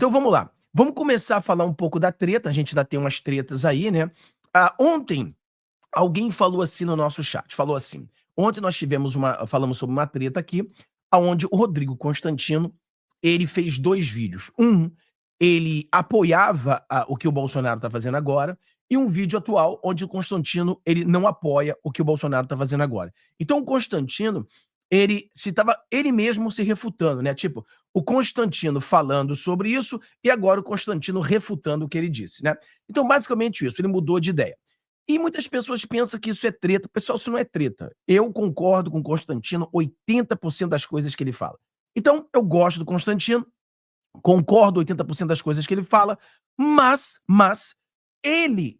Então vamos lá. Vamos começar a falar um pouco da treta, a gente ainda tem umas tretas aí, né. Ontem, alguém falou assim no nosso chat, falou assim: "Ontem nós falamos sobre uma treta aqui, aonde o Rodrigo Constantino, ele fez 2 vídeos. Ele apoiava o que o Bolsonaro tá fazendo agora, e um vídeo atual onde o Constantino, ele não apoia o que o Bolsonaro tá fazendo agora. Então o Constantino, ele mesmo se refutando, né, tipo, o Constantino falando sobre isso e agora o Constantino refutando o que ele disse, né. Então basicamente isso, ele mudou de ideia. E muitas pessoas pensam que isso é treta. Pessoal, isso não é treta. Eu concordo com o Constantino 80% das coisas que ele fala. Então, eu gosto do Constantino, concordo 80% das coisas que ele fala, mas ele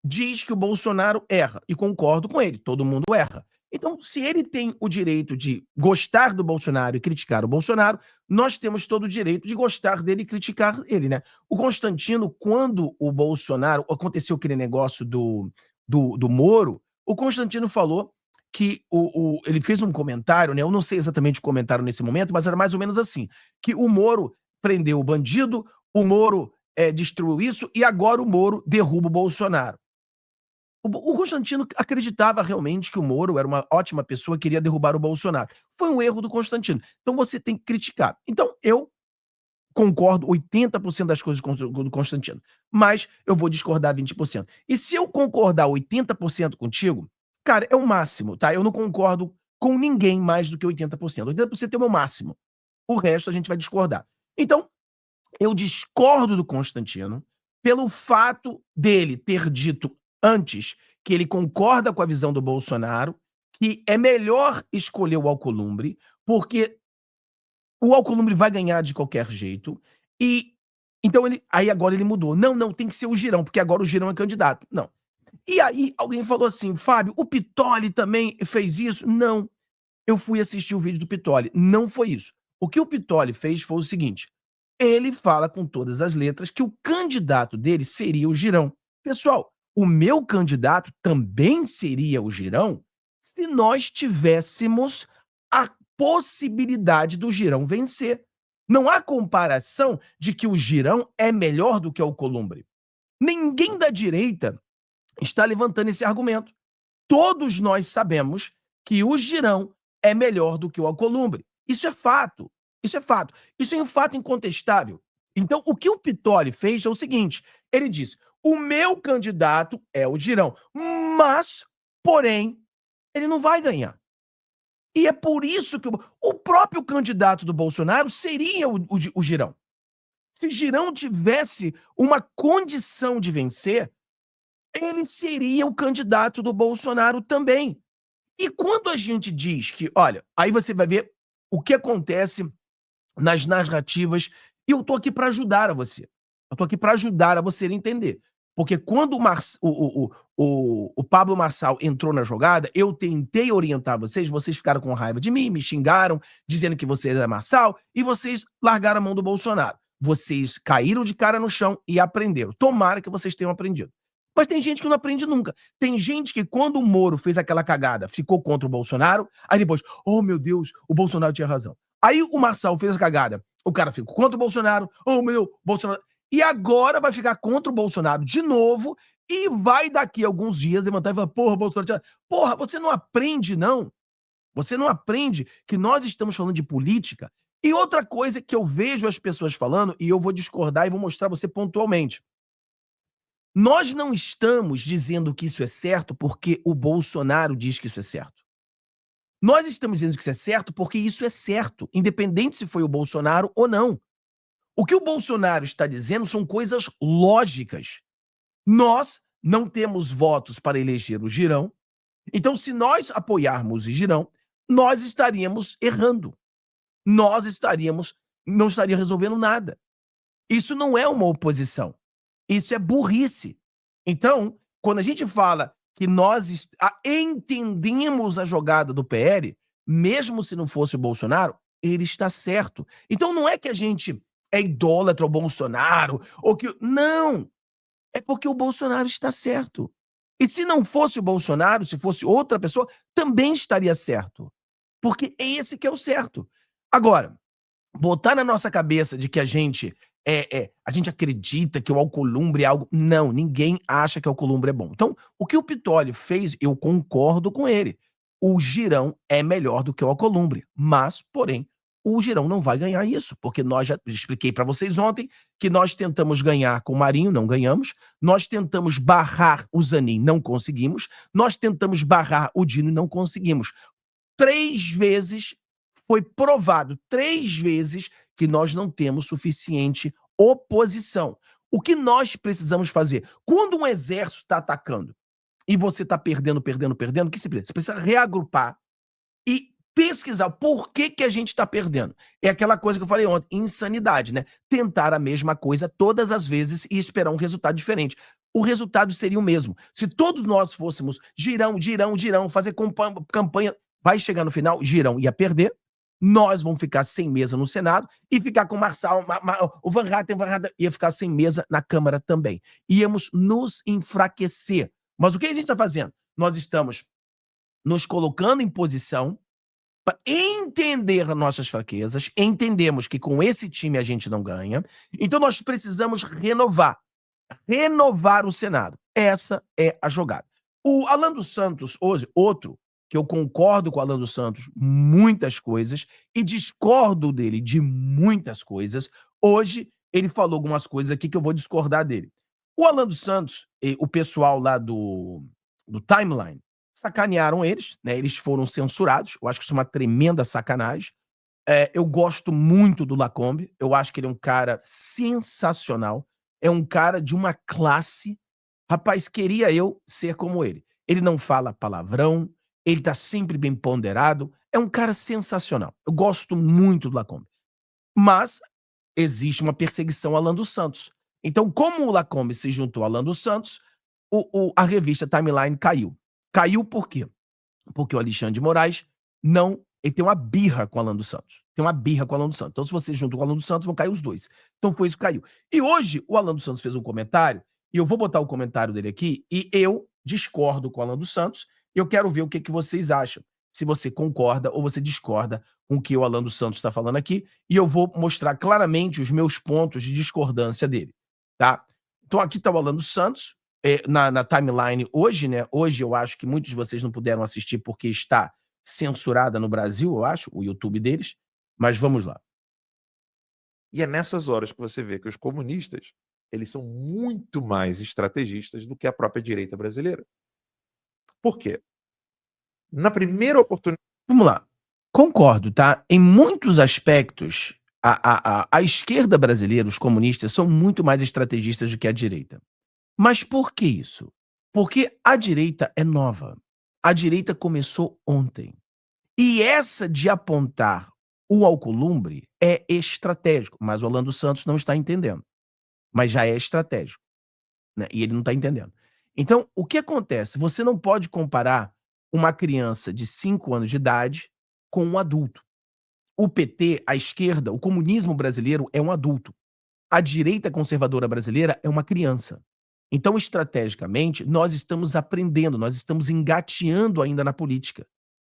diz que o Bolsonaro erra, e concordo com ele, todo mundo erra. Então, se ele tem o direito de gostar do Bolsonaro e criticar o Bolsonaro, nós temos todo o direito de gostar dele e criticar ele, né? O Constantino, quando o Bolsonaro aconteceu aquele negócio do Moro, o Constantino falou que ele fez um comentário, né? Eu não sei exatamente o comentário nesse momento, mas era mais ou menos assim: que o Moro prendeu o bandido, o Moro destruiu isso, e agora o Moro derruba o Bolsonaro. O Constantino acreditava realmente que o Moro era uma ótima pessoa, queria derrubar o Bolsonaro. Foi um erro do Constantino. Então você tem que criticar. Então eu concordo 80% das coisas do Constantino, mas eu vou discordar 20%. E se eu concordar 80% contigo, cara, é o máximo, tá? Eu não concordo com ninguém mais do que 80%. 80% é o meu máximo. O resto a gente vai discordar. Então, eu discordo do Constantino pelo fato dele ter dito antes que ele concorda com a visão do Bolsonaro, que é melhor escolher o Alcolumbre, porque o Alcolumbre vai ganhar de qualquer jeito, e então agora ele mudou. Não, não, tem que ser o Girão, porque agora o Girão é candidato. Não. E aí alguém falou assim: "Fábio, o Pittoli também fez isso?" Não. Eu fui assistir o vídeo do Pittoli, não foi isso. O que o Pittoli fez foi o seguinte: ele fala com todas as letras que o candidato dele seria o Girão. Pessoal, o meu candidato também seria o Girão se nós tivéssemos a possibilidade do Girão vencer. Não há comparação de que o Girão é melhor do que o Alcolumbre. Ninguém da direita está levantando esse argumento. Todos nós sabemos que o Girão é melhor do que o Alcolumbre. Isso é fato. Isso é fato. Isso é um fato incontestável. Então, o que o Pittoli fez é o seguinte: ele disse: o meu candidato é o Girão, mas, porém, ele não vai ganhar. E é por isso que o próprio candidato do Bolsonaro seria o Girão. Se Girão tivesse uma condição de vencer, ele seria o candidato do Bolsonaro também. E quando a gente diz que, olha, aí você vai ver o que acontece nas narrativas, e eu tô aqui para ajudar a você. Eu tô aqui para ajudar a você a entender. Porque quando o Pablo Marçal entrou na jogada, eu tentei orientar vocês, vocês ficaram com raiva de mim, me xingaram, dizendo que você era Marçal, e vocês largaram a mão do Bolsonaro. Vocês caíram de cara no chão e aprenderam. Tomara que vocês tenham aprendido. Mas tem gente que não aprende nunca. Tem gente que, quando o Moro fez aquela cagada, ficou contra o Bolsonaro, aí depois, oh meu Deus, o Bolsonaro tinha razão. Aí o Marçal fez a cagada, o cara ficou contra o Bolsonaro, oh meu, Bolsonaro. E agora vai ficar contra o Bolsonaro de novo e vai daqui a alguns dias levantar e falar, porra, Bolsonaro tinha... Porra, você não aprende, não. Você não aprende que nós estamos falando de política. E outra coisa que eu vejo as pessoas falando, e eu vou discordar e vou mostrar você pontualmente. Nós não estamos dizendo que isso é certo porque o Bolsonaro diz que isso é certo. Nós estamos dizendo que isso é certo porque isso é certo, independente se foi o Bolsonaro ou não. O que o Bolsonaro está dizendo são coisas lógicas. Nós não temos votos para eleger o Girão, então se nós apoiarmos o Girão, nós estaríamos errando. Nós não estaria resolvendo nada. Isso não é uma oposição. Isso é burrice. Então, quando a gente fala que nós entendemos a jogada do PL, mesmo se não fosse o Bolsonaro, ele está certo. Então não é que a gente é idólatra ao Bolsonaro, ou que... Não! É porque o Bolsonaro está certo. E se não fosse o Bolsonaro, se fosse outra pessoa, também estaria certo. Porque é esse que é o certo. Agora, botar na nossa cabeça de que a gente a gente acredita que o Alcolumbre é algo. Não, ninguém acha que o Alcolumbre é bom. Então, o que o Pitoli fez, eu concordo com ele. O Girão é melhor do que o Alcolumbre, mas, porém, o Girão não vai ganhar isso, porque nós já expliquei para vocês ontem que nós tentamos ganhar com o Marinho, não ganhamos. Nós tentamos barrar o Zanin, não conseguimos. Nós tentamos barrar o Dino e não conseguimos. 3 vezes foi provado, 3 vezes, que nós não temos suficiente oposição. O que nós precisamos fazer? Quando um exército está atacando e você está perdendo, perdendo, perdendo, o que você precisa? Você precisa reagrupar e pesquisar por que, que a gente está perdendo. É aquela coisa que eu falei ontem, insanidade, né? Tentar a mesma coisa todas as vezes e esperar um resultado diferente. O resultado seria o mesmo. Se todos nós fôssemos girão, girão, girão, fazer campanha, vai chegar no final, Girão ia perder, nós vamos ficar sem mesa no Senado e ficar com o Marçal, o Van Hatten ia ficar sem mesa na Câmara também. Íamos nos enfraquecer. Mas o que a gente está fazendo? Nós estamos nos colocando em posição para entender nossas fraquezas, entendemos que com esse time a gente não ganha, então nós precisamos renovar o Senado. Essa é a jogada. O Alan dos Santos, hoje, outro que eu concordo com o Alan dos Santos muitas coisas e discordo dele de muitas coisas, hoje ele falou algumas coisas aqui que eu vou discordar dele. O Alan dos Santos, o pessoal lá do Timeline, sacanearam eles, né? Eles foram censurados. Eu acho que isso é uma tremenda sacanagem. Eu gosto muito do Lacombe. Eu acho que ele é um cara sensacional. É um cara de uma classe. Rapaz, queria eu ser como ele. Ele não fala palavrão, ele tá sempre bem ponderado. É um cara sensacional. Eu gosto muito do Lacombe. Mas existe uma perseguição a Alan dos Santos. Então, como o Lacombe se juntou a Alan dos Santos, a revista Timeline caiu. Caiu por quê? Porque o Alexandre de Moraes ele tem uma birra com o Alan dos Santos. Tem uma birra com o Alan dos Santos. Então, se você junta com o Alan dos Santos, vão cair os dois. Então, foi isso que caiu. E hoje, o Alan dos Santos fez um comentário, e eu vou botar o comentário dele aqui, e eu discordo com o Alan dos Santos, e eu quero ver o que vocês acham. Se você concorda ou você discorda com o que o Alan dos Santos está falando aqui, e eu vou mostrar claramente os meus pontos de discordância dele, tá? Então, aqui está o Alan dos Santos, na timeline hoje, né? Hoje eu acho que muitos de vocês não puderam assistir porque está censurada no Brasil, eu acho, o YouTube deles, mas vamos lá. E é nessas horas que você vê que os comunistas, eles são muito mais estrategistas do que a própria direita brasileira. Por quê? Na primeira oportunidade... Vamos lá. Concordo, tá? Em muitos aspectos, a esquerda brasileira, os comunistas, são muito mais estrategistas do que a direita. Mas por que isso? Porque a direita é nova. A direita começou ontem. E essa de apontar o Alcolumbre é estratégico, mas o Alan dos Santos não está entendendo. Mas já é estratégico, né? E ele não está entendendo. Então, o que acontece? Você não pode comparar uma criança de 5 anos de idade com um adulto. O PT, a esquerda, o comunismo brasileiro é um adulto. A direita conservadora brasileira é uma criança. Então, estrategicamente, nós estamos aprendendo, nós estamos engateando ainda na política.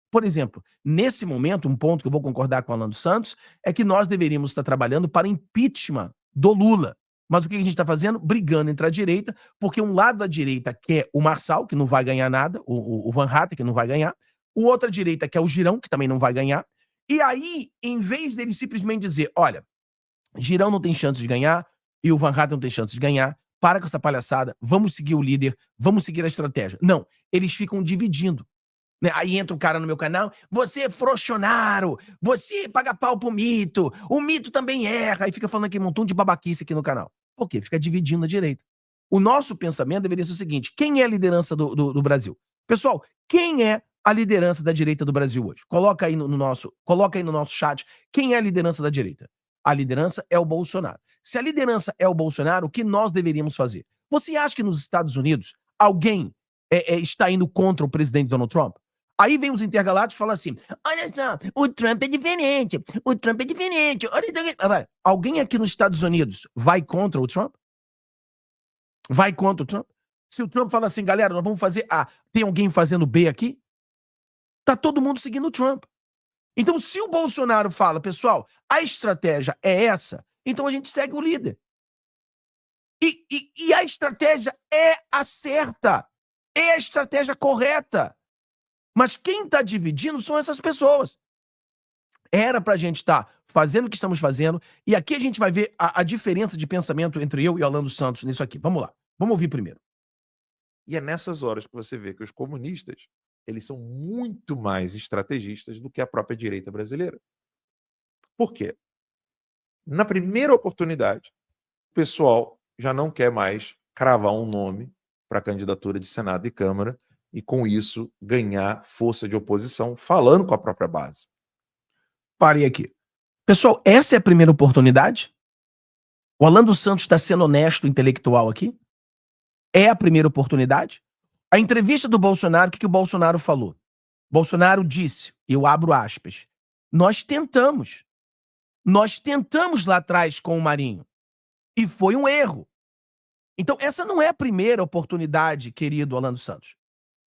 Por exemplo, nesse momento, um ponto que eu vou concordar com o Alan dos Santos é que nós deveríamos estar trabalhando para impeachment do Lula. Mas o que a gente está fazendo? Brigando entre a direita, porque um lado da direita quer o Marçal, que não vai ganhar nada, o Van Hatten, que não vai ganhar, o outra direita quer o Girão, que também não vai ganhar. E aí, em vez dele simplesmente dizer, olha, Girão não tem chance de ganhar e o Van Hatten não tem chance de ganhar, para com essa palhaçada, vamos seguir o líder, vamos seguir a estratégia. Não, eles ficam dividindo. Né? Aí entra um cara no meu canal, você é frouxonário, você paga pau pro mito, o mito também erra, e fica falando aqui um montão de babaquice aqui no canal. Por quê? Fica dividindo a direita. O nosso pensamento deveria ser o seguinte, quem é a liderança do Brasil? Pessoal, quem é a liderança da direita do Brasil hoje? Coloca aí no nosso chat, quem é a liderança da direita? A liderança é o Bolsonaro. Se a liderança é o Bolsonaro, o que nós deveríamos fazer? Você acha que nos Estados Unidos alguém está indo contra o presidente Donald Trump? Aí vem os intergalácticos e falam assim, olha só, o Trump é diferente, olha só. Alguém aqui nos Estados Unidos vai contra o Trump? Vai contra o Trump? Se o Trump fala assim, galera, nós vamos fazer A, tem alguém fazendo B aqui? Tá todo mundo seguindo o Trump. Então, se o Bolsonaro fala, pessoal, a estratégia é essa, então a gente segue o líder. E a estratégia é a certa, é a estratégia correta. Mas quem está dividindo são essas pessoas. Era para a gente estar fazendo o que estamos fazendo, e aqui a gente vai ver a diferença de pensamento entre eu e Orlando Santos nisso aqui. Vamos lá, vamos ouvir primeiro. E é nessas horas que você vê que os comunistas, eles são muito mais estrategistas do que a própria direita brasileira. Por quê? Na primeira oportunidade, o pessoal já não quer mais cravar um nome para a candidatura de Senado e Câmara e, com isso, ganhar força de oposição falando com a própria base. Parei aqui. Pessoal, essa é a primeira oportunidade? O Orlando Santos está sendo honesto, intelectual aqui? É a primeira oportunidade? A entrevista do Bolsonaro, o que o Bolsonaro falou? Bolsonaro disse, eu abro aspas, nós tentamos lá atrás com o Marinho, e foi um erro. Então, essa não é a primeira oportunidade, querido Orlando Santos.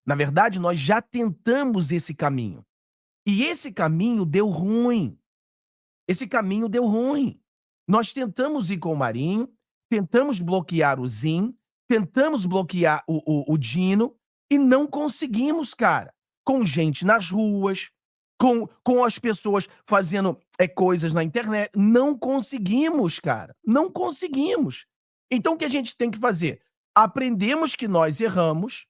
Na verdade, nós já tentamos esse caminho. E esse caminho deu ruim. Nós tentamos ir com o Marinho, tentamos bloquear o Zin, tentamos bloquear o Dino e não conseguimos, cara. Com gente nas ruas, com as pessoas fazendo coisas na internet. Não conseguimos, cara. Não conseguimos. Então, o que a gente tem que fazer? Aprendemos que nós erramos,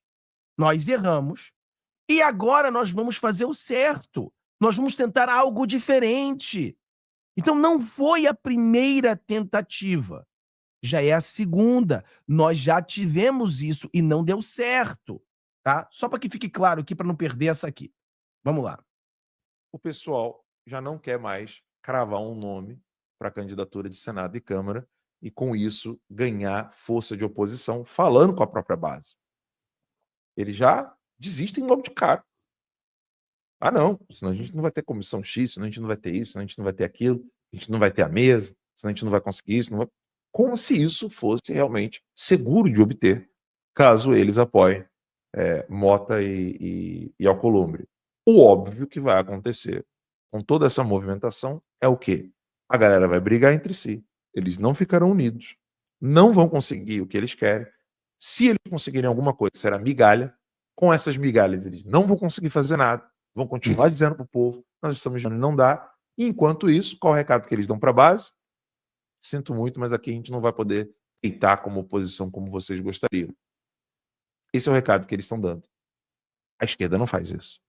e agora nós vamos fazer o certo. Nós vamos tentar algo diferente. Então, não foi a primeira tentativa, já é a segunda. Nós já tivemos isso e não deu certo, tá? Só para que fique claro aqui, para não perder essa aqui. Vamos lá. O pessoal já não quer mais cravar um nome para a candidatura de Senado e Câmara e, com isso, ganhar força de oposição falando com a própria base. Eles já desistem logo de cara. Ah, não, senão a gente não vai ter comissão X, senão a gente não vai ter isso, senão a gente não vai ter aquilo, a gente não vai ter a mesa, senão a gente não vai conseguir isso. Não vai... Como se isso fosse realmente seguro de obter, caso eles apoiem Mota e Alcolumbre. O óbvio que vai acontecer com toda essa movimentação é o quê? A galera vai brigar entre si, eles não ficarão unidos, não vão conseguir o que eles querem. Se eles conseguirem alguma coisa, será migalha. Com essas migalhas, eles não vão conseguir fazer nada. Vão continuar dizendo para o povo, nós estamos dizendo, não dá. E, enquanto isso, qual é o recado que eles dão para a base? Sinto muito, mas aqui a gente não vai poder deitar como oposição como vocês gostariam. Esse é o recado que eles estão dando. A esquerda não faz isso.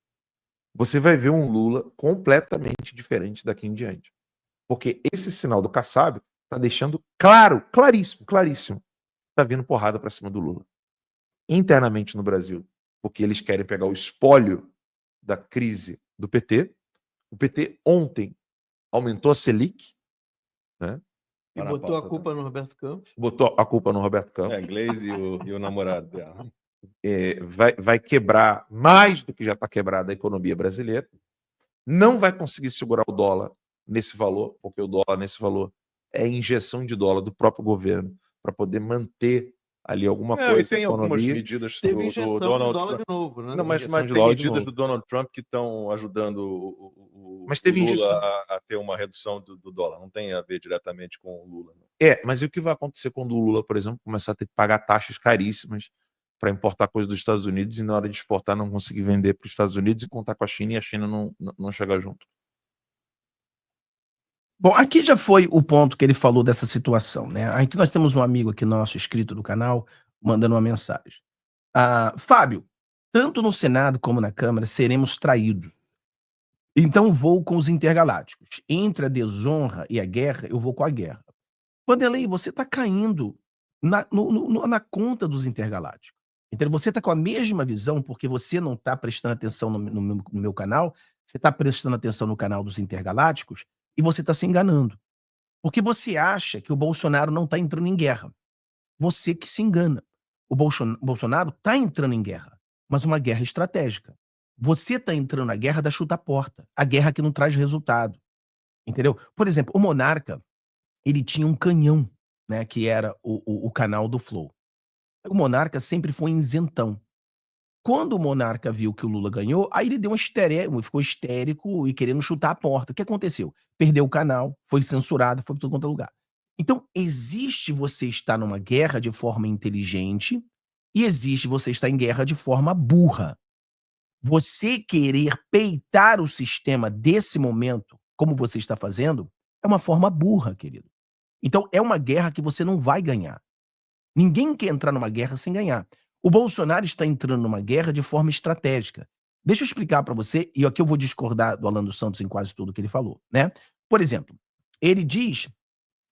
Você vai ver um Lula completamente diferente daqui em diante. Porque esse sinal do Kassab está deixando claro, claríssimo, está vindo porrada para cima do Lula. Internamente no Brasil, porque eles querem pegar o espólio da crise do PT. O PT ontem aumentou a Selic, né? E botou a culpa no Roberto Campos. Botou a culpa no Roberto Campos. A Gleisi e o namorado dela. Vai quebrar mais do que já está quebrada a economia brasileira. Não vai conseguir segurar o dólar nesse valor, porque o dólar nesse valor é injeção de dólar do próprio governo para poder manter ali alguma coisa. E tem algumas medidas do Donald Trump de novo, né? Não, mas tem medidas do Donald Trump que estão ajudando o Lula a ter uma redução do dólar. Não tem a ver diretamente com o Lula. Não. Mas e o que vai acontecer quando o Lula, por exemplo, começar a ter que pagar taxas caríssimas para importar coisas dos Estados Unidos e, na hora de exportar, não conseguir vender para os Estados Unidos e contar com a China e a China não chegar junto? Bom, aqui já foi o ponto que ele falou dessa situação, né? Aqui nós temos um amigo aqui nosso, inscrito do canal, mandando uma mensagem. Fábio, tanto no Senado como na Câmara seremos traídos. Então vou com os intergalácticos. Entre a desonra e a guerra, eu vou com a guerra. Vanderlei, você está caindo na conta dos intergalácticos. Então você está com a mesma visão porque você não está prestando atenção no meu canal, você está prestando atenção no canal dos intergalácticos e você está se enganando. Porque você acha que o Bolsonaro não está entrando em guerra. Você que se engana. O Bolsonaro está entrando em guerra, mas uma guerra estratégica. Você está entrando na guerra da chuta-porta, a guerra que não traz resultado. Entendeu? Por exemplo, o Monarca, ele tinha um canhão, né, que era o canal do Flow. O Monarca sempre foi isentão. Quando o Monarca viu que o Lula ganhou, aí ele deu ficou histérico e querendo chutar a porta. O que aconteceu? Perdeu o canal, foi censurado, foi para todo quanto é lugar. Então, existe você estar numa guerra de forma inteligente e existe você estar em guerra de forma burra. Você querer peitar o sistema desse momento, como você está fazendo, é uma forma burra, querido. Então, é uma guerra que você não vai ganhar. Ninguém quer entrar numa guerra sem ganhar. O Bolsonaro está entrando numa guerra de forma estratégica. Deixa eu explicar para você, e aqui eu vou discordar do Alan dos Santos em quase tudo que ele falou, né? Por exemplo, ele diz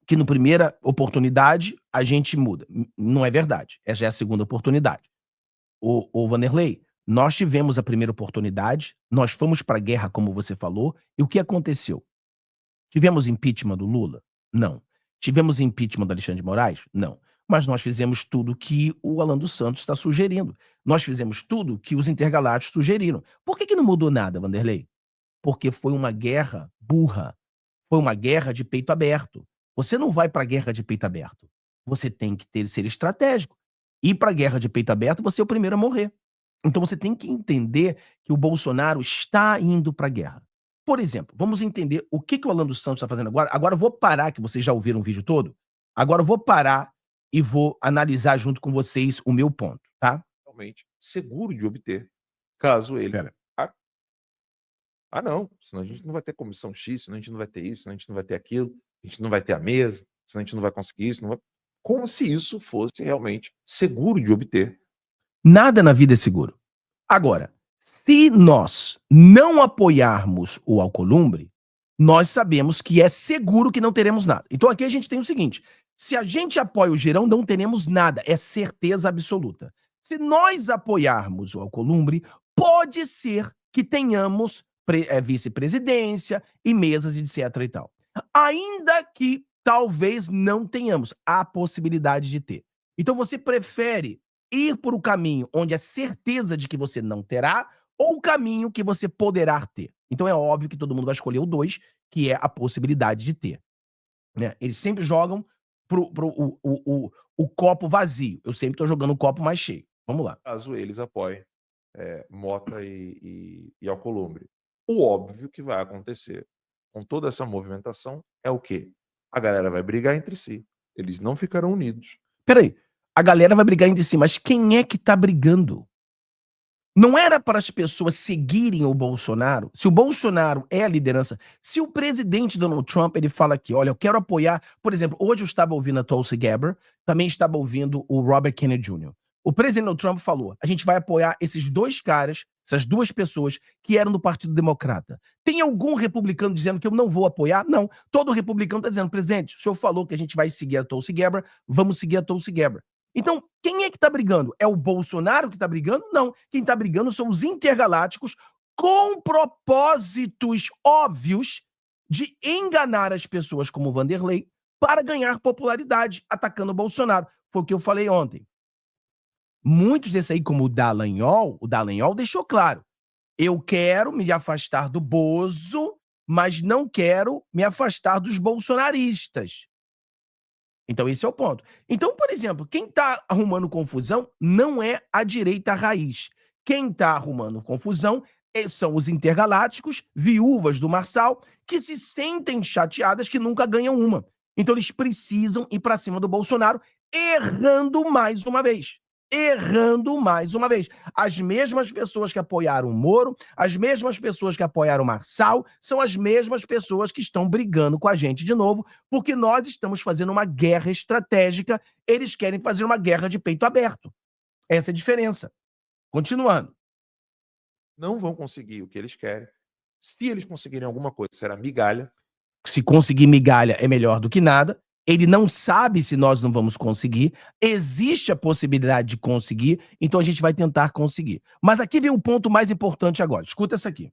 que na primeira oportunidade a gente muda. Não é verdade. Essa é a segunda oportunidade. O Vanderlei, nós tivemos a primeira oportunidade, nós fomos para a guerra, como você falou, e o que aconteceu? Tivemos impeachment do Lula? Não. Tivemos impeachment do Alexandre de Moraes? Não. Mas nós fizemos tudo que o Alan dos Santos está sugerindo. Nós fizemos tudo que os intergalácticos sugeriram. Por que não mudou nada, Vanderlei? Porque foi uma guerra burra. Foi uma guerra de peito aberto. Você não vai para a guerra de peito aberto. Você tem que ser estratégico. Ir para a guerra de peito aberto, você é o primeiro a morrer. Então você tem que entender que o Bolsonaro está indo para a guerra. Por exemplo, vamos entender o que o Alan dos Santos está fazendo agora. Agora eu vou parar, que vocês já ouviram o vídeo todo. Agora eu vou parar e vou analisar junto com vocês o meu ponto, tá? Realmente seguro de obter, caso ele... Pera. Não, senão a gente não vai ter comissão X, senão a gente não vai ter isso, senão a gente não vai ter aquilo, a gente não vai ter a mesa, senão a gente não vai conseguir isso, não vai... Como se isso fosse realmente seguro de obter. Nada na vida é seguro. Agora, se nós não apoiarmos o Alcolumbre, nós sabemos que é seguro que não teremos nada. Então aqui a gente tem o seguinte: se a gente apoia o Girão, não teremos nada, é certeza absoluta. Se nós apoiarmos o Alcolumbre, pode ser que tenhamos vice-presidência e mesas, etc e tal. Ainda que talvez não tenhamos, há a possibilidade de ter. Então você prefere ir por o caminho onde é certeza de que você não terá, ou o caminho que você poderá ter. Então é óbvio que todo mundo vai escolher o 2, que é a possibilidade de ter. Né? Eles sempre jogam o copo vazio. Eu sempre estou jogando o copo mais cheio. Vamos lá. Caso eles apoiem Mota e Alcolumbre. O óbvio que vai acontecer com toda essa movimentação é o quê? A galera vai brigar entre si. Eles não ficarão unidos. Peraí. A galera vai brigar entre si, mas quem é que tá brigando? Não era para as pessoas seguirem o Bolsonaro? Se o Bolsonaro é a liderança, se o presidente Donald Trump, ele fala aqui, olha, eu quero apoiar, por exemplo, hoje eu estava ouvindo a Tulsi Gabbard, também estava ouvindo o Robert Kennedy Jr. O presidente Donald Trump falou, a gente vai apoiar esses dois caras, essas duas pessoas que eram do Partido Democrata. Tem algum republicano dizendo que eu não vou apoiar? Não. Todo republicano está dizendo, presidente, o senhor falou que a gente vai seguir a Tulsi Gabbard, vamos seguir a Tulsi Gabbard. Então, quem é que está brigando? É o Bolsonaro que está brigando? Não. Quem está brigando são os intergalácticos com propósitos óbvios de enganar as pessoas como o Vanderlei para ganhar popularidade, atacando o Bolsonaro. Foi o que eu falei ontem. Muitos desses aí, como o Dallagnol deixou claro. Eu quero me afastar do Bozo, mas não quero me afastar dos bolsonaristas. Então esse é o ponto. Então, por exemplo, quem está arrumando confusão não é a direita raiz. Quem está arrumando confusão são os intergalácticos, viúvas do Marçal, que se sentem chateadas que nunca ganham uma. Então eles precisam ir para cima do Bolsonaro, errando mais uma vez. Errando mais uma vez. As mesmas pessoas que apoiaram o Moro, as mesmas pessoas que apoiaram o Marçal, são as mesmas pessoas que estão brigando com a gente de novo, porque nós estamos fazendo uma guerra estratégica, eles querem fazer uma guerra de peito aberto. Essa é a diferença. Continuando. Não vão conseguir o que eles querem. Se eles conseguirem alguma coisa, será migalha. Se conseguir migalha é melhor do que nada. Ele não sabe se nós não vamos conseguir. Existe a possibilidade de conseguir, então a gente vai tentar conseguir. Mas aqui vem o ponto mais importante agora. Escuta essa aqui.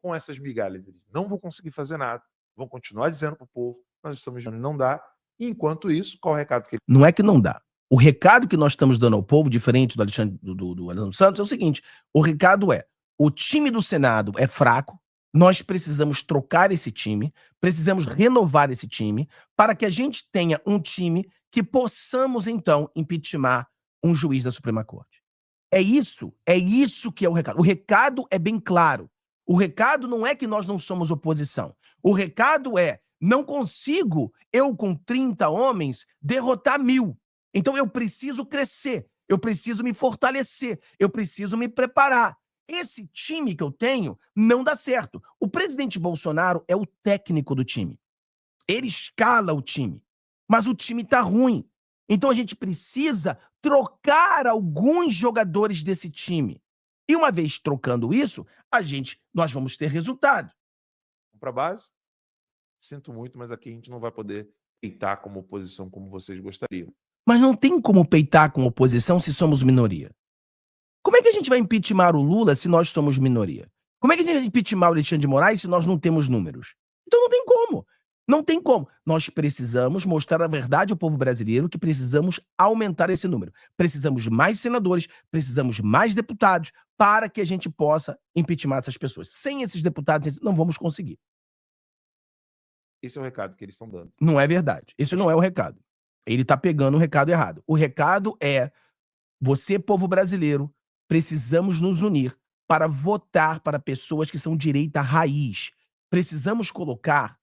Com essas migalhas, eles não vão conseguir fazer nada. Vão continuar dizendo para o povo, nós estamos dizendo não dá. Enquanto isso, qual o recado que ele... Não é que não dá. O recado que nós estamos dando ao povo, diferente do Alexandre do Santos, é o seguinte. O recado é, o time do Senado é fraco, nós precisamos trocar esse time, precisamos renovar esse time, para que a gente tenha um time que possamos, então, impeachment um juiz da Suprema Corte. É isso que é o recado. O recado é bem claro. O recado não é que nós não somos oposição. O recado é, Não consigo, eu com 30 homens, derrotar 1000. Então eu preciso crescer, eu preciso me fortalecer, eu preciso me preparar. Esse time que eu tenho não dá certo. O presidente Bolsonaro é o técnico do time. Ele escala o time, mas o time tá ruim. Então a gente precisa trocar alguns jogadores desse time. E uma vez trocando isso, nós vamos ter resultado. Para a base, sinto muito, mas aqui a gente não vai poder peitar como oposição como vocês gostariam. Mas não tem como peitar com oposição se somos minoria. Como é que a gente vai impeachment o Lula se nós somos minoria? Como é que a gente vai impeachment o Alexandre de Moraes se nós não temos números? Então não tem como. Não tem como. Nós precisamos mostrar a verdade ao povo brasileiro que precisamos aumentar esse número. Precisamos de mais senadores, precisamos de mais deputados para que a gente possa impeachment essas pessoas. Sem esses deputados, não vamos conseguir. Esse é o recado que eles estão dando. Não é verdade. Esse não é o recado. Ele está pegando o recado errado. O recado é: você, povo brasileiro, precisamos nos unir para votar para pessoas que são direita raiz. Precisamos colocar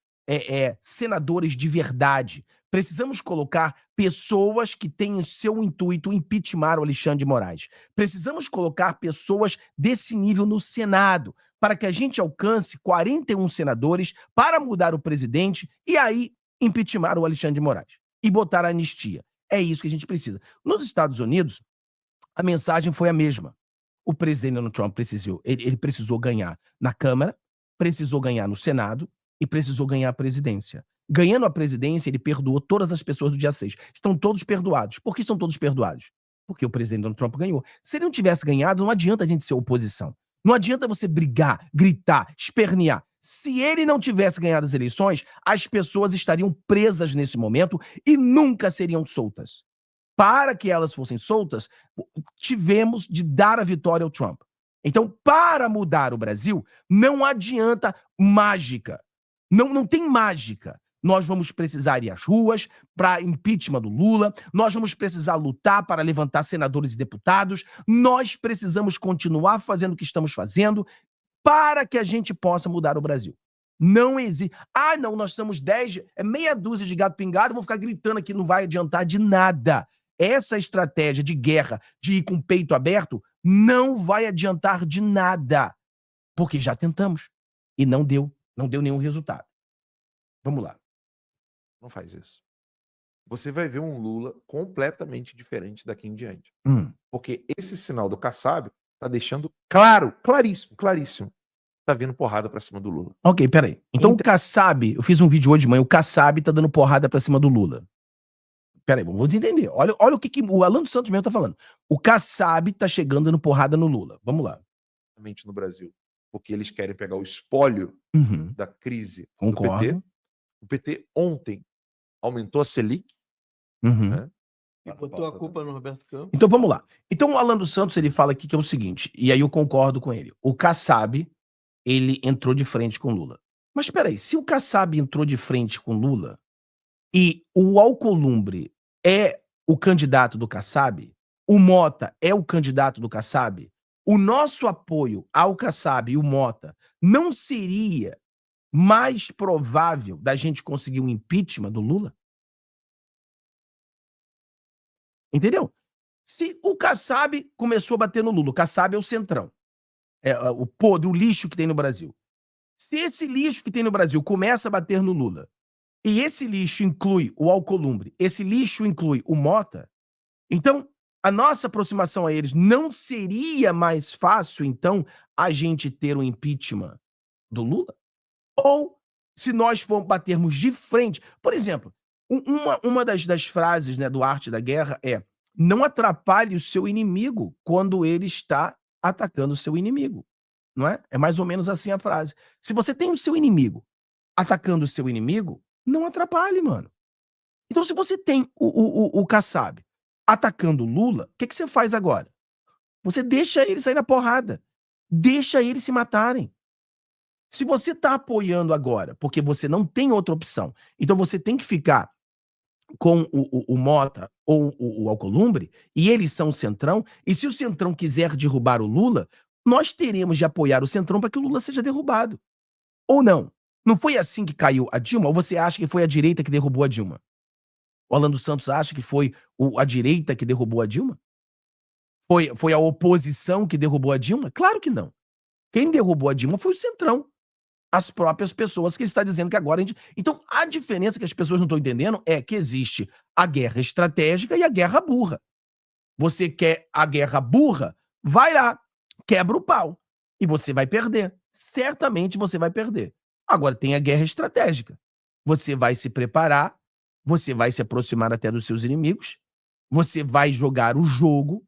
senadores de verdade. Precisamos colocar pessoas que têm o seu intuito impeachment o Alexandre de Moraes. Precisamos colocar pessoas desse nível no Senado, para que a gente alcance 41 senadores para mudar o presidente e aí impeachment o Alexandre de Moraes e botar a anistia. É isso que a gente precisa. Nos Estados Unidos, a mensagem foi a mesma. O presidente Donald Trump precisou ganhar na Câmara, precisou ganhar no Senado e precisou ganhar a presidência. Ganhando a presidência, ele perdoou todas as pessoas do dia 6. Estão todos perdoados. Por que estão todos perdoados? Porque o presidente Donald Trump ganhou. Se ele não tivesse ganhado, não adianta a gente ser oposição. Não adianta você brigar, gritar, espernear. Se ele não tivesse ganhado as eleições, as pessoas estariam presas nesse momento e nunca seriam soltas. Para que elas fossem soltas, tivemos de dar a vitória ao Trump. Então, para mudar o Brasil, não adianta mágica. Não tem mágica. Nós vamos precisar ir às ruas para impeachment do Lula, nós vamos precisar lutar para levantar senadores e deputados, nós precisamos continuar fazendo o que estamos fazendo para que a gente possa mudar o Brasil. Não existe. Ah, não, nós somos 10, meia dúzia de gato pingado, vou ficar gritando aqui, não vai adiantar de nada. Essa estratégia de guerra, de ir com o peito aberto, não vai adiantar de nada. Porque já tentamos. E não deu nenhum resultado. Vamos lá. Não faz isso. Você vai ver um Lula completamente diferente daqui em diante. Porque esse sinal do Kassab tá deixando claro, claríssimo. Tá vindo porrada pra cima do Lula. Ok, peraí. Então o Kassab, eu fiz um vídeo hoje de manhã, o Kassab tá dando porrada pra cima do Lula. Peraí, vamos entender. Olha o que o Alan dos Santos mesmo tá falando. O Kassab tá chegando dando porrada no Lula. Vamos lá. No Brasil. Porque eles querem pegar o espólio da crise do PT. O PT ontem aumentou a Selic. Né? E botou a culpa no Roberto Campos. Então vamos lá. Então o Alan dos Santos, ele fala aqui que é o seguinte, e aí eu concordo com ele. O Kassab, ele entrou de frente com Lula. Mas peraí, se o Kassab entrou de frente com Lula e o Alcolumbre é o candidato do Kassab, o Mota é o candidato do Kassab, o nosso apoio ao Kassab e o Mota não seria mais provável da gente conseguir um impeachment do Lula? Entendeu? Se o Kassab começou a bater no Lula, o Kassab é o centrão, é o podre, o lixo que tem no Brasil. Se esse lixo que tem no Brasil começa a bater no Lula, e esse lixo inclui o Alcolumbre, esse lixo inclui o Mota, então a nossa aproximação a eles não seria mais fácil, então, a gente ter um impeachment do Lula? Ou se nós formos batermos de frente, por exemplo, uma das frases, né, do Arte da Guerra é: não atrapalhe o seu inimigo quando ele está atacando o seu inimigo. Não é? É mais ou menos assim a frase. Se você tem o seu inimigo atacando o seu inimigo, não atrapalhe, mano. Então, se você tem o Kassab atacando o Lula, o que você faz agora? Você deixa ele sair na porrada. Deixa eles se matarem. Se você está apoiando agora, porque você não tem outra opção, então você tem que ficar com o Mota ou o Alcolumbre, e eles são o centrão, e se o centrão quiser derrubar o Lula, nós teremos de apoiar o centrão para que o Lula seja derrubado. Ou não. Não foi assim que caiu a Dilma? Ou você acha que foi a direita que derrubou a Dilma? O Alan dos Santos acha que foi a direita que derrubou a Dilma? Foi a oposição que derrubou a Dilma? Claro que não. Quem derrubou a Dilma foi o Centrão. As próprias pessoas que ele está dizendo que agora a gente... Então, a diferença que as pessoas não estão entendendo é que existe a guerra estratégica e a guerra burra. Você quer a guerra burra? Vai lá, quebra o pau. E você vai perder. Certamente você vai perder. Agora tem a guerra estratégica. Você vai se preparar, você vai se aproximar até dos seus inimigos, você vai jogar o jogo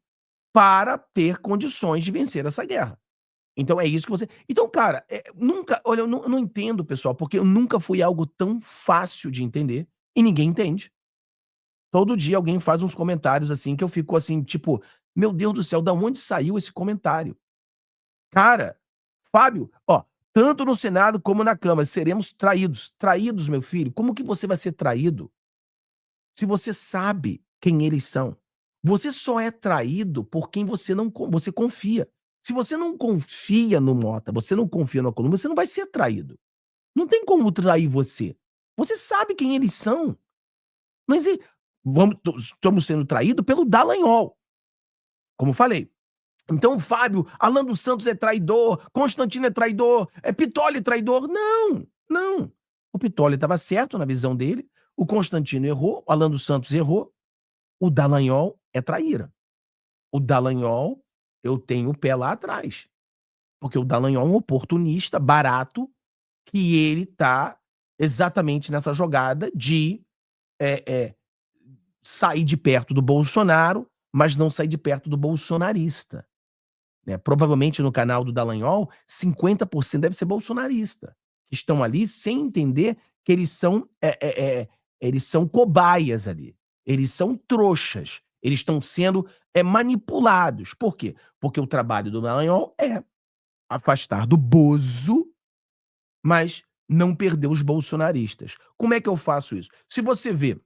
para ter condições de vencer essa guerra. Então é isso que você... Então, cara, nunca... Olha, eu não entendo, pessoal, porque nunca foi algo tão fácil de entender e ninguém entende. Todo dia alguém faz uns comentários assim que eu fico assim, tipo, meu Deus do céu, da onde saiu esse comentário? Cara, Fábio, ó, tanto no Senado como na Câmara, seremos traídos. Traídos, meu filho? Como que você vai ser traído se você sabe quem eles são? Você só é traído por quem você confia. Se você não confia no Mota, você não confia no Alcolumbre, você não vai ser traído. Não tem como trair você. Você sabe quem eles são. Mas estamos sendo traídos pelo Dallagnol. Como falei. Então, Fábio, Alan dos Santos é traidor, Constantino é traidor, Pitolli é traidor. Não, não. O Pitolli estava certo na visão dele, o Constantino errou, o Alan dos Santos errou, o Dallagnol é traíra. O Dallagnol, eu tenho o pé lá atrás. Porque o Dallagnol é um oportunista barato que ele tá exatamente nessa jogada de sair de perto do Bolsonaro, mas não sair de perto do bolsonarista. Né? Provavelmente no canal do Dallagnol, 50% deve ser bolsonarista. Que estão ali sem entender que eles são cobaias ali. Eles são trouxas. Eles estão sendo manipulados. Por quê? Porque o trabalho do Dallagnol é afastar do Bozo, mas não perder os bolsonaristas. Como é que eu faço isso? Se você vê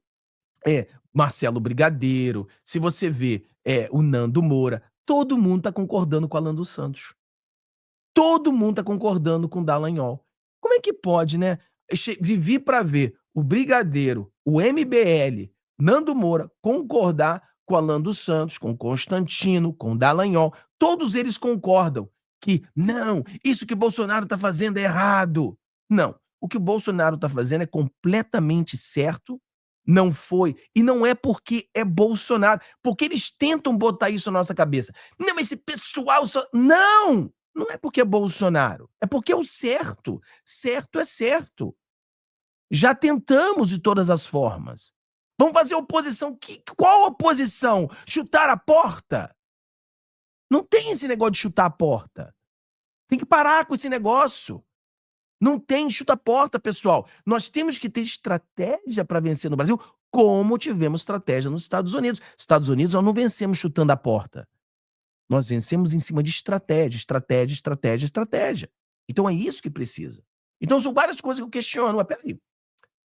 Marcelo Brigadeiro, se você vê o Nando Moura, todo mundo está concordando com o Alan dos Santos. Todo mundo está concordando com o Dallagnol. Como é que pode, né? Vivi para ver o Brigadeiro, o MBL, Nando Moura concordar com o Alan dos Santos, com o Constantino, com o Dallagnol. Todos eles concordam que, não, isso que o Bolsonaro está fazendo é errado. Não, o que o Bolsonaro está fazendo é completamente certo. Não foi. E não é porque é Bolsonaro. Porque eles tentam botar isso na nossa cabeça. Não, esse pessoal só... Não! Não é porque é Bolsonaro. É porque é o certo. Certo é certo. Já tentamos de todas as formas. Vamos fazer oposição. Qual oposição? Chutar a porta? Não tem esse negócio de chutar a porta. Tem que parar com esse negócio. Não tem chuta-porta, pessoal. Nós temos que ter estratégia para vencer no Brasil, como tivemos estratégia nos Estados Unidos. Estados Unidos, nós não vencemos chutando a porta. Nós vencemos em cima de estratégia, estratégia, estratégia, estratégia. Então é isso que precisa. Então são várias coisas que eu questiono. Mas peraí,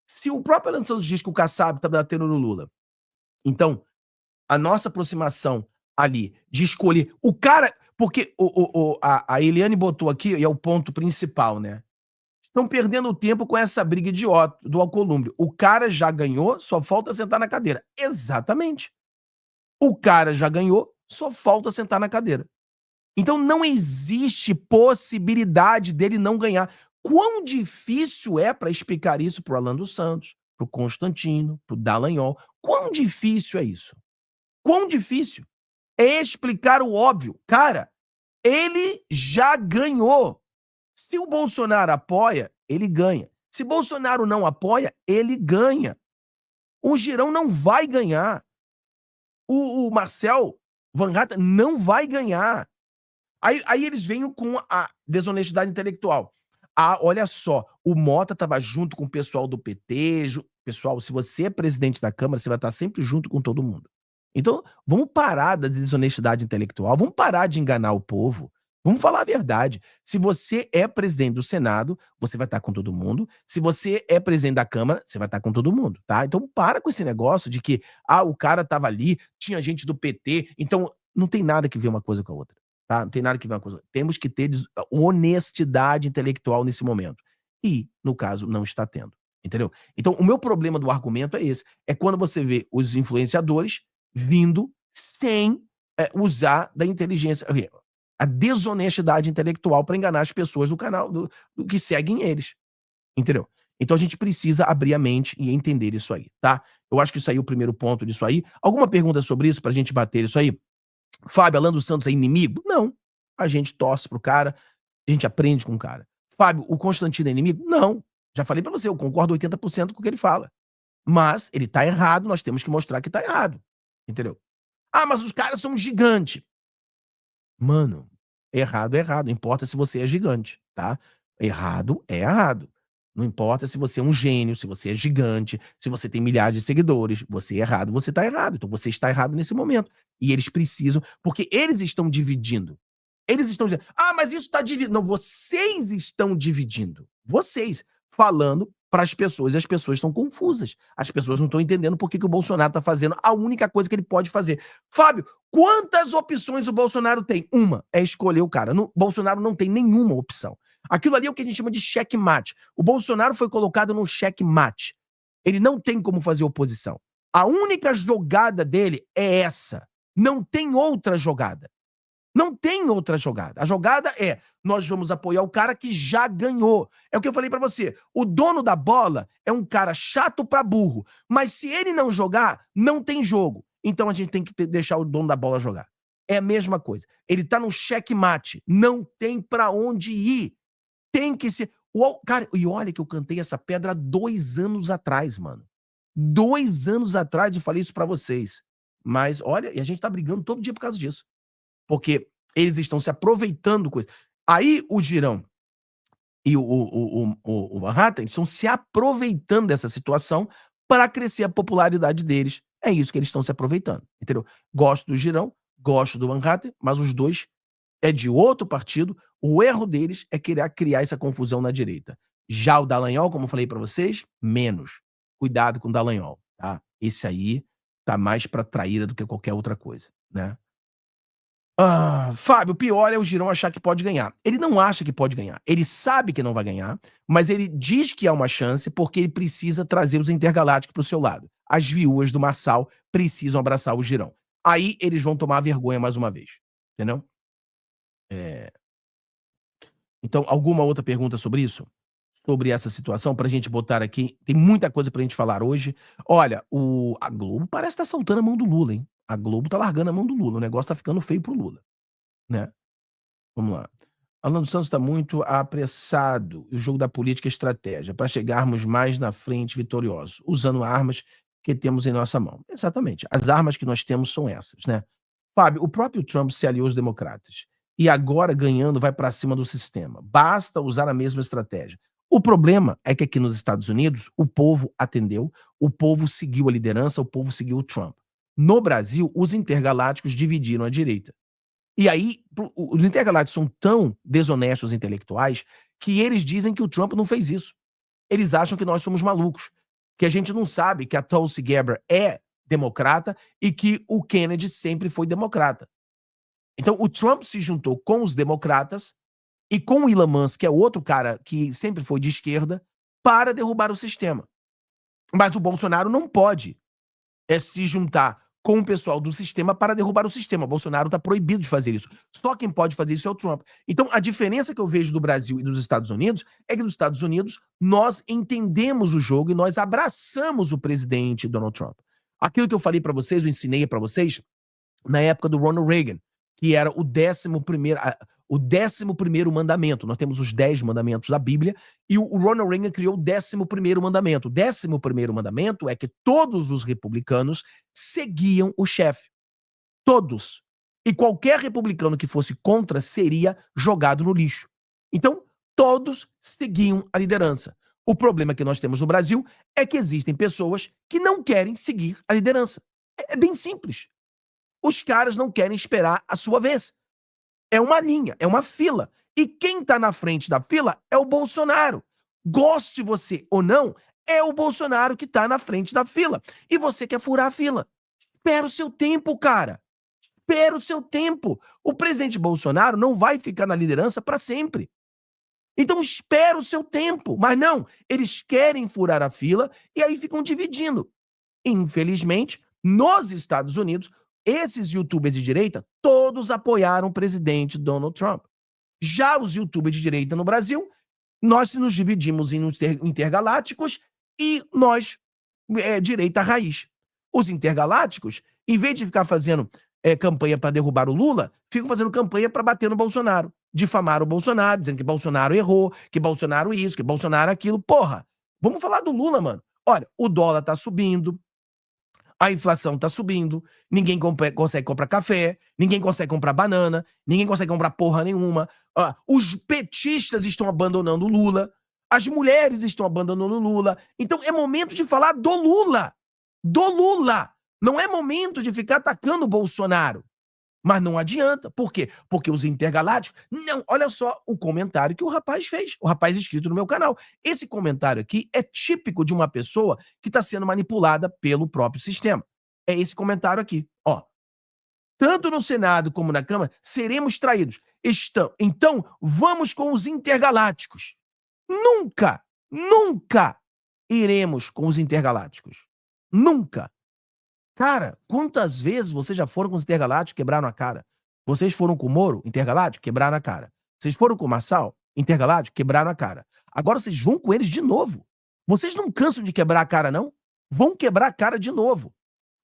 se o próprio Alan Santos diz que o Kassab está batendo no Lula, então a nossa aproximação ali de escolher o cara... Porque a Eliane botou aqui, e é o ponto principal, né? Estão perdendo tempo com essa briga idiota do Alcolumbre. O cara já ganhou, só falta sentar na cadeira. Exatamente. O cara já ganhou, só falta sentar na cadeira. Então não existe possibilidade dele não ganhar. Quão difícil é para explicar isso para o Alan dos Santos, para o Constantino, para o Dallagnol? Quão difícil é isso? Quão difícil é explicar o óbvio? Cara, ele já ganhou. Se o Bolsonaro apoia, ele ganha. Se Bolsonaro não apoia, ele ganha. O Girão não vai ganhar. O Marcel Van Hatten não vai ganhar. Aí eles vêm com a desonestidade intelectual. Olha só, o Mota estava junto com o pessoal do PT. Pessoal, se você é presidente da Câmara, você vai estar sempre junto com todo mundo. Então, vamos parar da desonestidade intelectual, vamos parar de enganar o povo. Vamos falar a verdade. Se você é presidente do Senado, você vai estar com todo mundo. Se você é presidente da Câmara, você vai estar com todo mundo, tá? Então para com esse negócio de que, o cara tava ali, tinha gente do PT, então não tem nada que ver uma coisa com a outra, tá? Não tem nada que ver uma coisa. Temos que ter honestidade intelectual nesse momento. e, no caso, não está tendo. Entendeu? Então, o meu problema do argumento é esse. É quando você vê os influenciadores vindo sem usar da inteligência, a desonestidade intelectual para enganar as pessoas do canal, do que seguem eles. Entendeu? Então a gente precisa abrir a mente e entender isso aí, tá? Eu acho que isso aí é o primeiro ponto disso aí. Alguma pergunta sobre isso pra gente bater isso aí? Fábio, Alan dos Santos é inimigo? Não. A gente torce pro cara, a gente aprende com o cara. Fábio, o Constantino é inimigo? Não. Já falei pra você, eu concordo 80% com o que ele fala. Mas ele tá errado, nós temos que mostrar que tá errado. Entendeu? Ah, mas os caras são gigantes. Mano, errado é errado. Não importa se você é gigante, tá? Errado é errado. Não importa se você é um gênio, se você é gigante, se você tem milhares de seguidores. Você é errado, você tá errado. Então você está errado nesse momento. E eles precisam, porque eles estão dividindo. Eles estão dizendo, ah, mas isso está dividindo. Não, vocês estão dividindo. Vocês falando para as pessoas, e as pessoas estão confusas. As pessoas não estão entendendo por que o Bolsonaro está fazendo a única coisa que ele pode fazer. Fábio, quantas opções o Bolsonaro tem? Uma é escolher o cara. Bolsonaro não tem nenhuma opção. Aquilo ali é o que a gente chama de checkmate. O Bolsonaro foi colocado no checkmate. Ele não tem como fazer oposição. A única jogada dele é essa. Não tem outra jogada. Não tem outra jogada. A jogada é, nós vamos apoiar o cara que já ganhou. É o que eu falei pra você. O dono da bola é um cara chato pra burro. Mas se ele não jogar, não tem jogo. Então a gente tem que deixar o dono da bola jogar. É a mesma coisa. Ele tá no checkmate. Não tem pra onde ir. Tem que ser... Cara, e olha que eu cantei essa pedra 2 anos atrás, mano. 2 anos atrás eu falei isso pra vocês. Mas, olha, e a gente tá brigando todo dia por causa disso. Porque eles estão se aproveitando coisa. Aí o Girão e o Van Hatten estão se aproveitando dessa situação para crescer a popularidade deles. É isso que eles estão se aproveitando, entendeu? Gosto do Girão, gosto do Van Hatten, mas os dois é de outro partido. O erro deles é querer criar essa confusão na direita. Já o Dallagnol, como eu falei para vocês, menos. Cuidado com o Dallagnol, tá? Esse aí tá mais para traíra do que qualquer outra coisa, né? Fábio, o pior é o Girão achar que pode ganhar. Ele não acha que pode ganhar. Ele sabe que não vai ganhar, mas ele diz que há uma chance porque ele precisa trazer os intergalácticos pro seu lado. As viúvas do Marçal precisam abraçar o Girão. Aí eles vão tomar vergonha mais uma vez. Entendeu? Então, alguma outra pergunta sobre isso? Sobre essa situação, pra gente botar aqui? Tem muita coisa pra gente falar hoje. Olha, a Globo parece estar soltando a mão do Lula, hein? A Globo tá largando a mão do Lula. O negócio tá ficando feio pro Lula, né? Vamos lá. Alan dos Santos está muito apressado. O jogo da política é estratégia para chegarmos mais na frente vitoriosos, usando armas que temos em nossa mão. Exatamente. As armas que nós temos são essas, né? Fábio, o próprio Trump se aliou aos democratas e agora ganhando vai para cima do sistema. Basta usar a mesma estratégia. O problema é que aqui nos Estados Unidos o povo atendeu, o povo seguiu a liderança, o povo seguiu o Trump. No Brasil, os intergalácticos dividiram a direita. E aí, os intergalácticos são tão desonestos intelectuais que eles dizem que o Trump não fez isso. Eles acham que nós somos malucos, que a gente não sabe que a Tulsi Gabbard é democrata e que o Kennedy sempre foi democrata. Então, o Trump se juntou com os democratas e com o Elon Musk, que é outro cara que sempre foi de esquerda, para derrubar o sistema. Mas o Bolsonaro não pode se juntar com o pessoal do sistema para derrubar o sistema. O Bolsonaro está proibido de fazer isso. Só quem pode fazer isso é o Trump. Então, a diferença que eu vejo do Brasil e dos Estados Unidos é que nos Estados Unidos nós entendemos o jogo e nós abraçamos o presidente Donald Trump. Aquilo que eu falei para vocês, eu ensinei para vocês na época do Ronald Reagan, que era o 11º mandamento. Nós temos os 10 mandamentos da Bíblia e o Ronald Reagan criou o 11º mandamento. O 11º mandamento é que todos os republicanos seguiam o chefe. Todos. E qualquer republicano que fosse contra seria jogado no lixo. Então, todos seguiam a liderança. O problema que nós temos no Brasil é que existem pessoas que não querem seguir a liderança. É bem simples. Os caras não querem esperar a sua vez. É uma linha, é uma fila. E quem tá na frente da fila é o Bolsonaro. Goste você ou não, é o Bolsonaro que tá na frente da fila. E você quer furar a fila. Espera o seu tempo, cara. Espera o seu tempo. O presidente Bolsonaro não vai ficar na liderança para sempre. Então espera o seu tempo. Mas não, eles querem furar a fila e aí ficam dividindo. Infelizmente, nos Estados Unidos, esses youtubers de direita, todos apoiaram o presidente Donald Trump. Já os youtubers de direita no Brasil, nós nos dividimos em intergalácticos e nós, direita raiz. Os intergalácticos, em vez de ficar fazendo campanha para derrubar o Lula, ficam fazendo campanha para bater no Bolsonaro, difamar o Bolsonaro, dizendo que Bolsonaro errou, que Bolsonaro isso, que Bolsonaro aquilo. Porra, vamos falar do Lula, mano. Olha, o dólar tá subindo, a inflação tá subindo, ninguém consegue comprar café, ninguém consegue comprar banana, ninguém consegue comprar porra nenhuma. Os petistas estão abandonando o Lula, as mulheres estão abandonando o Lula. Então é momento de falar do Lula. Do Lula. Não é momento de ficar atacando o Bolsonaro. Mas não adianta. Por quê? Porque os intergalácticos... Não, olha só o comentário que o rapaz fez. O rapaz inscrito no meu canal. Esse comentário aqui é típico de uma pessoa que está sendo manipulada pelo próprio sistema. É esse comentário aqui. Ó. Tanto no Senado como na Câmara, seremos traídos. Então, vamos com os intergalácticos. Nunca, nunca iremos com os intergalácticos. Nunca. Cara, quantas vezes vocês já foram com os intergalácticos e quebraram a cara? Vocês foram com o Moro, intergaláctico, quebraram a cara. Vocês foram com o Marçal, intergaláctico, quebraram a cara. Agora vocês vão com eles de novo. Vocês não cansam de quebrar a cara, não? Vão quebrar a cara de novo.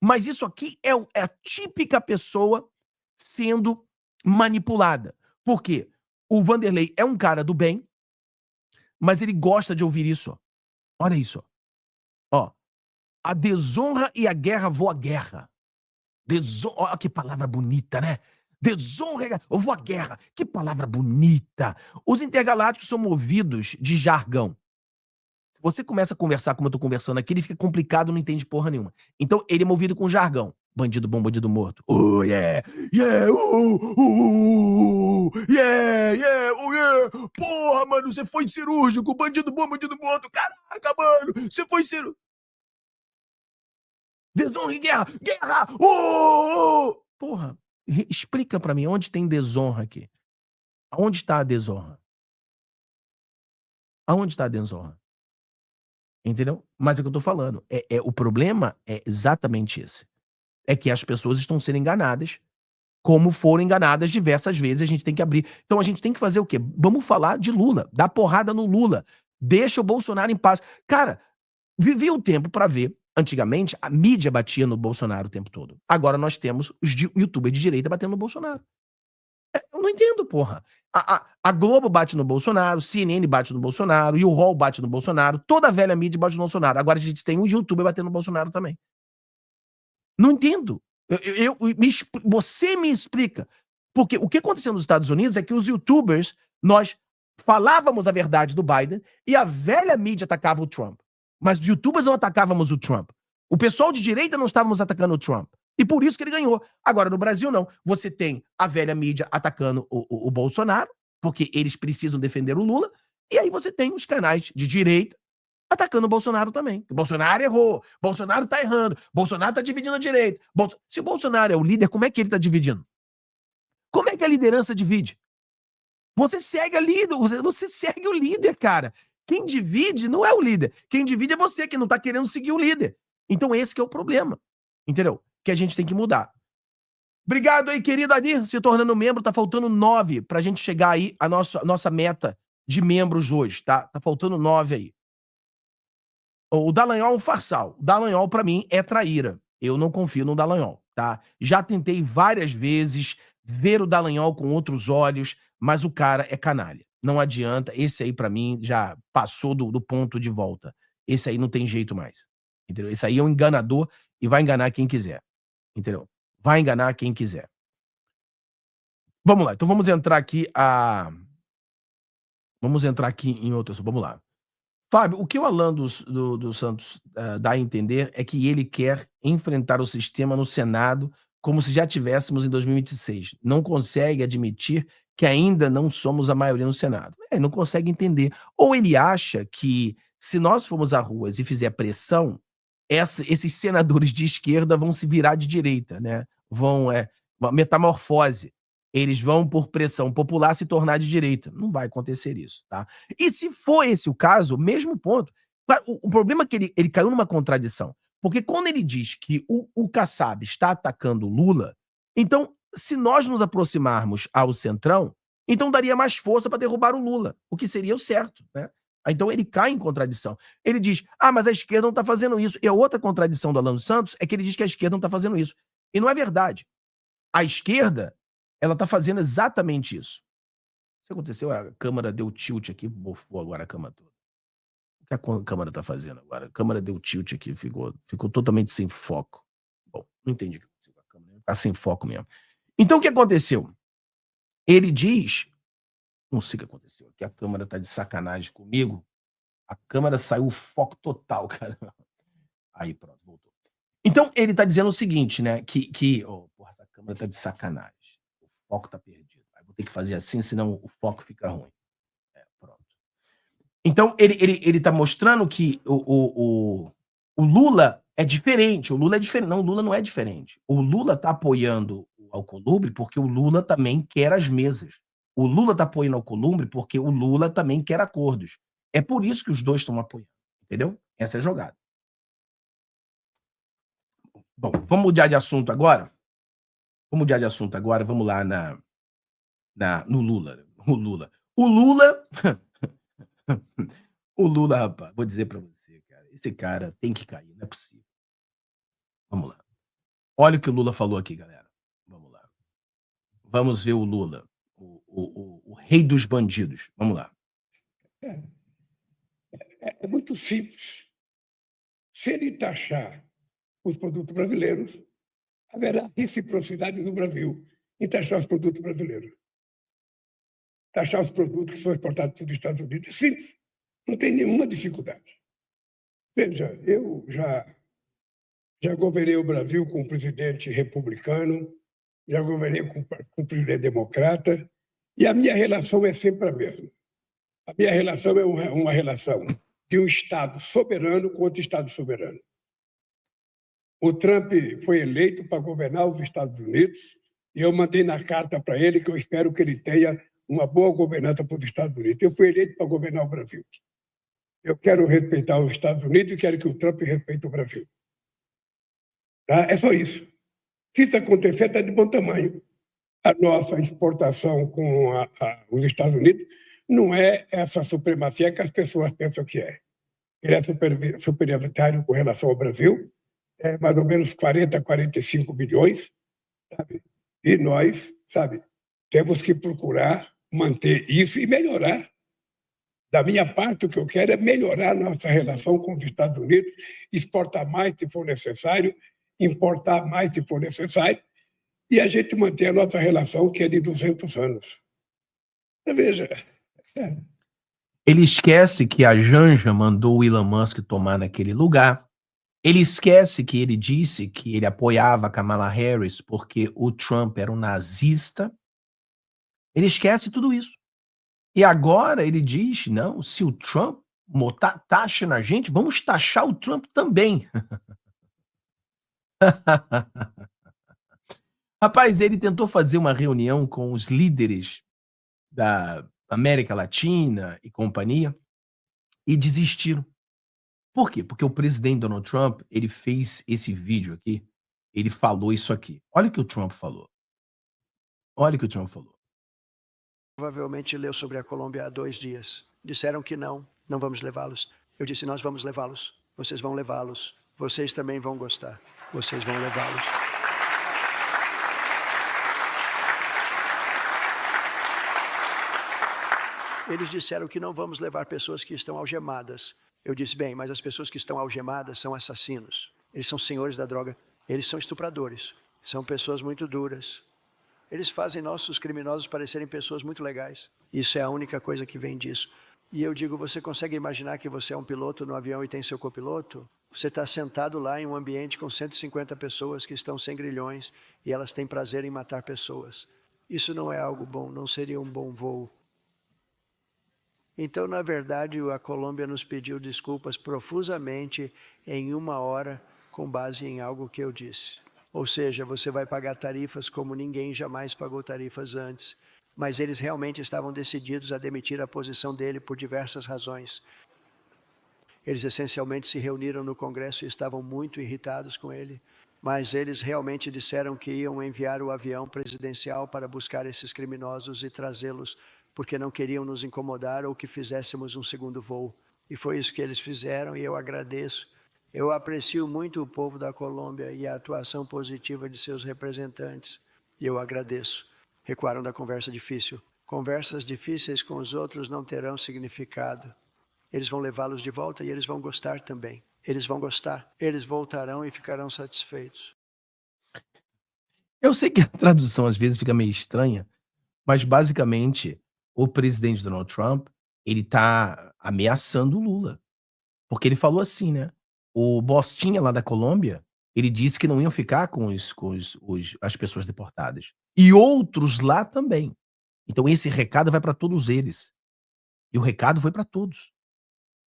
Mas isso aqui é a típica pessoa sendo manipulada. Por quê? O Vanderlei é um cara do bem, mas ele gosta de ouvir isso. Ó. Olha isso. Ó. A desonra e a guerra, vou à guerra. Olha que palavra bonita, né? Desonra, eu vou à guerra. Que palavra bonita. Os intergalácticos são movidos de jargão. Você começa a conversar como eu tô conversando aqui, ele fica complicado, não entende porra nenhuma. Então, ele é movido com jargão. Bandido bom, bandido morto. Oh, yeah, yeah, yeah, yeah, oh, yeah. Porra, mano, você foi cirúrgico, bandido bom, bandido morto. Caraca, mano, você foi cirúrgico. Desonra e guerra, guerra, Porra, explica pra mim, onde tem desonra aqui? Aonde está a desonra? Aonde está a desonra? Entendeu? Mas é o que eu tô falando. O problema é exatamente esse. É que as pessoas estão sendo enganadas, como foram enganadas diversas vezes, a gente tem que abrir. Então a gente tem que fazer o quê? Vamos falar de Lula, dar porrada no Lula, deixa o Bolsonaro em paz. Cara, vivi o tempo pra ver. Antigamente, a mídia batia no Bolsonaro o tempo todo. Agora nós temos os youtubers de direita batendo no Bolsonaro. Eu não entendo, porra. A Globo bate no Bolsonaro, CNN bate no Bolsonaro, e o UOL bate no Bolsonaro, toda a velha mídia bate no Bolsonaro. Agora a gente tem um youtuber batendo no Bolsonaro também. Não entendo. Você me explica. Porque o que aconteceu nos Estados Unidos é que os youtubers, nós falávamos a verdade do Biden e a velha mídia atacava o Trump. Mas os youtubers não atacávamos o Trump. O pessoal de direita não estávamos atacando o Trump. E por isso que ele ganhou. Agora, no Brasil, não. Você tem a velha mídia atacando o Bolsonaro, porque eles precisam defender o Lula, e aí você tem os canais de direita atacando o Bolsonaro também. O Bolsonaro errou, Bolsonaro tá errando, Bolsonaro tá dividindo a direita. Se o Bolsonaro é o líder, como é que ele tá dividindo? Como é que a liderança divide? Você segue a líder, você segue o líder, cara. Quem divide não é o líder. Quem divide é você, que não tá querendo seguir o líder. Então esse que é o problema. Entendeu? Que a gente tem que mudar. Obrigado aí, querido Adir, se tornando membro. Tá faltando 9 pra gente chegar aí a nossa meta de membros hoje, tá? Tá faltando 9 aí. O Dallagnol é um farsal. O Dallagnol, pra mim, é traíra. Eu não confio no Dallagnol, tá? Já tentei várias vezes ver o Dallagnol com outros olhos, mas o cara é canalha. Não adianta. Esse aí, pra mim, já passou do ponto de volta. Esse aí não tem jeito mais. Entendeu? Esse aí é um enganador e vai enganar quem quiser. Entendeu? Vai enganar quem quiser. Vamos lá. Então vamos entrar aqui em outro. Vamos lá. Fábio, o que o Alan dos Santos dá a entender é que ele quer enfrentar o sistema no Senado como se já tivéssemos em 2026. Não consegue admitir que ainda não somos a maioria no Senado. Não consegue entender. Ou ele acha que se nós formos às ruas e fizer pressão, esses senadores de esquerda vão se virar de direita, né? Vão metamorfose. eles vão, por pressão popular, se tornar de direita. Não vai acontecer isso, tá? E se for esse o caso, mesmo ponto. O problema é que ele caiu numa contradição. Porque quando ele diz que o Kassab está atacando o Lula, então, se nós nos aproximarmos ao Centrão, então daria mais força para derrubar o Lula, o que seria o certo, né? Então ele cai em contradição. Ele diz, mas a esquerda não está fazendo isso. E a outra contradição do Alan Santos é que ele diz que a esquerda não está fazendo isso. E não é verdade. A esquerda, ela está fazendo exatamente isso. O que aconteceu? A câmera deu tilt aqui, bofou agora a câmera toda. O que a câmera está fazendo agora? A câmera deu tilt aqui, ficou totalmente sem foco. Bom, não entendi o que aconteceu com a câmera. Está sem foco mesmo. Então o que aconteceu? Ele diz, não sei o que aconteceu, que a câmera está de sacanagem comigo. A câmera saiu foco total, cara. Aí pronto, voltou. Então ele está dizendo o seguinte, né, porra, essa câmera está de sacanagem. O foco está perdido. Aí vou ter que fazer assim, senão o foco fica ruim. Pronto. Então ele está mostrando que o Lula é diferente. O Lula é diferente. Não, o Lula não é diferente. O Lula está apoiando o Alcolumbre porque o Lula também quer as mesas. O Lula está apoiando o Alcolumbre porque o Lula também quer acordos. É por isso que os dois estão apoiando. Entendeu? Essa é a jogada. Bom, vamos mudar de assunto agora? Vamos mudar de assunto agora. Vamos lá no Lula. O Lula. O Lula, rapaz, vou dizer pra você, cara. Esse cara tem que cair, não é possível. Vamos lá. Olha o que o Lula falou aqui, galera. Vamos lá. Vamos ver o Lula, o rei dos bandidos. Vamos lá. É muito simples. Se ele taxar os produtos brasileiros, haverá reciprocidade no Brasil em taxar os produtos brasileiros. Taxar os produtos que são exportados para os Estados Unidos é simples. Não tem nenhuma dificuldade. Veja, eu já governei o Brasil com um presidente republicano, já governei com um presidente democrata, e a minha relação é sempre a mesma. A minha relação é uma relação de um Estado soberano com outro Estado soberano. O Trump foi eleito para governar os Estados Unidos e eu mandei na carta para ele que eu espero que ele tenha uma boa governança para os Estados Unidos. Eu fui eleito para governar o Brasil. Eu quero respeitar os Estados Unidos e quero que o Trump respeite o Brasil. Tá? É só isso. Se isso acontecer, está de bom tamanho. A nossa exportação com os Estados Unidos não é essa supremacia que as pessoas pensam que é. Ele é superioritário com relação ao Brasil, é mais ou menos 40, 45 bilhões, sabe? E nós, sabe, temos que procurar manter isso e melhorar. Da minha parte, o que eu quero é melhorar nossa relação com os Estados Unidos, exportar mais se for necessário, importar mais se for necessário, e a gente manter a nossa relação, que é de 200 anos. Veja, sério. Ele esquece que a Janja mandou o Elon Musk tomar naquele lugar. Ele esquece que ele disse que ele apoiava a Kamala Harris porque o Trump era um nazista. Ele esquece tudo isso. E agora ele diz, não, se o Trump taxa na gente, vamos taxar o Trump também. Rapaz, ele tentou fazer uma reunião com os líderes da América Latina e companhia e desistiram. Por quê? Porque o presidente Donald Trump, ele fez esse vídeo aqui, ele falou isso aqui. Olha o que o Trump falou. Olha o que o Trump falou. Provavelmente leu sobre a Colômbia há 2 dias. Disseram que não vamos levá-los. Eu disse, nós vamos levá-los. Vocês vão levá-los. Vocês também vão gostar. Vocês vão levá-los. Eles disseram que não vamos levar pessoas que estão algemadas. Eu disse, bem, mas as pessoas que estão algemadas são assassinos. Eles são senhores da droga. Eles são estupradores. São pessoas muito duras. Eles fazem nossos criminosos parecerem pessoas muito legais. Isso é a única coisa que vem disso. E eu digo, você consegue imaginar que você é um piloto no avião e tem seu copiloto? Você está sentado lá em um ambiente com 150 pessoas que estão sem grilhões e elas têm prazer em matar pessoas. Isso não é algo bom, não seria um bom voo. Então, na verdade, a Colômbia nos pediu desculpas profusamente em 1 hora com base em algo que eu disse. Ou seja, você vai pagar tarifas como ninguém jamais pagou tarifas antes. Mas eles realmente estavam decididos a demitir a posição dele por diversas razões. Eles essencialmente se reuniram no Congresso e estavam muito irritados com ele. Mas eles realmente disseram que iam enviar o avião presidencial para buscar esses criminosos e trazê-los, porque não queriam nos incomodar ou que fizéssemos um segundo voo. E foi isso que eles fizeram, e eu agradeço. Eu aprecio muito o povo da Colômbia e a atuação positiva de seus representantes. E eu agradeço. Recuaram da conversa difícil. Conversas difíceis com os outros não terão significado. Eles vão levá-los de volta e eles vão gostar também. Eles vão gostar. Eles voltarão e ficarão satisfeitos. Eu sei que a tradução às vezes fica meio estranha, mas basicamente o presidente Donald Trump, ele tá ameaçando o Lula. Porque ele falou assim, né? O Bostinha lá da Colômbia, ele disse que não iam ficar com as pessoas deportadas. E outros lá também. Então esse recado vai para todos eles. E o recado foi para todos.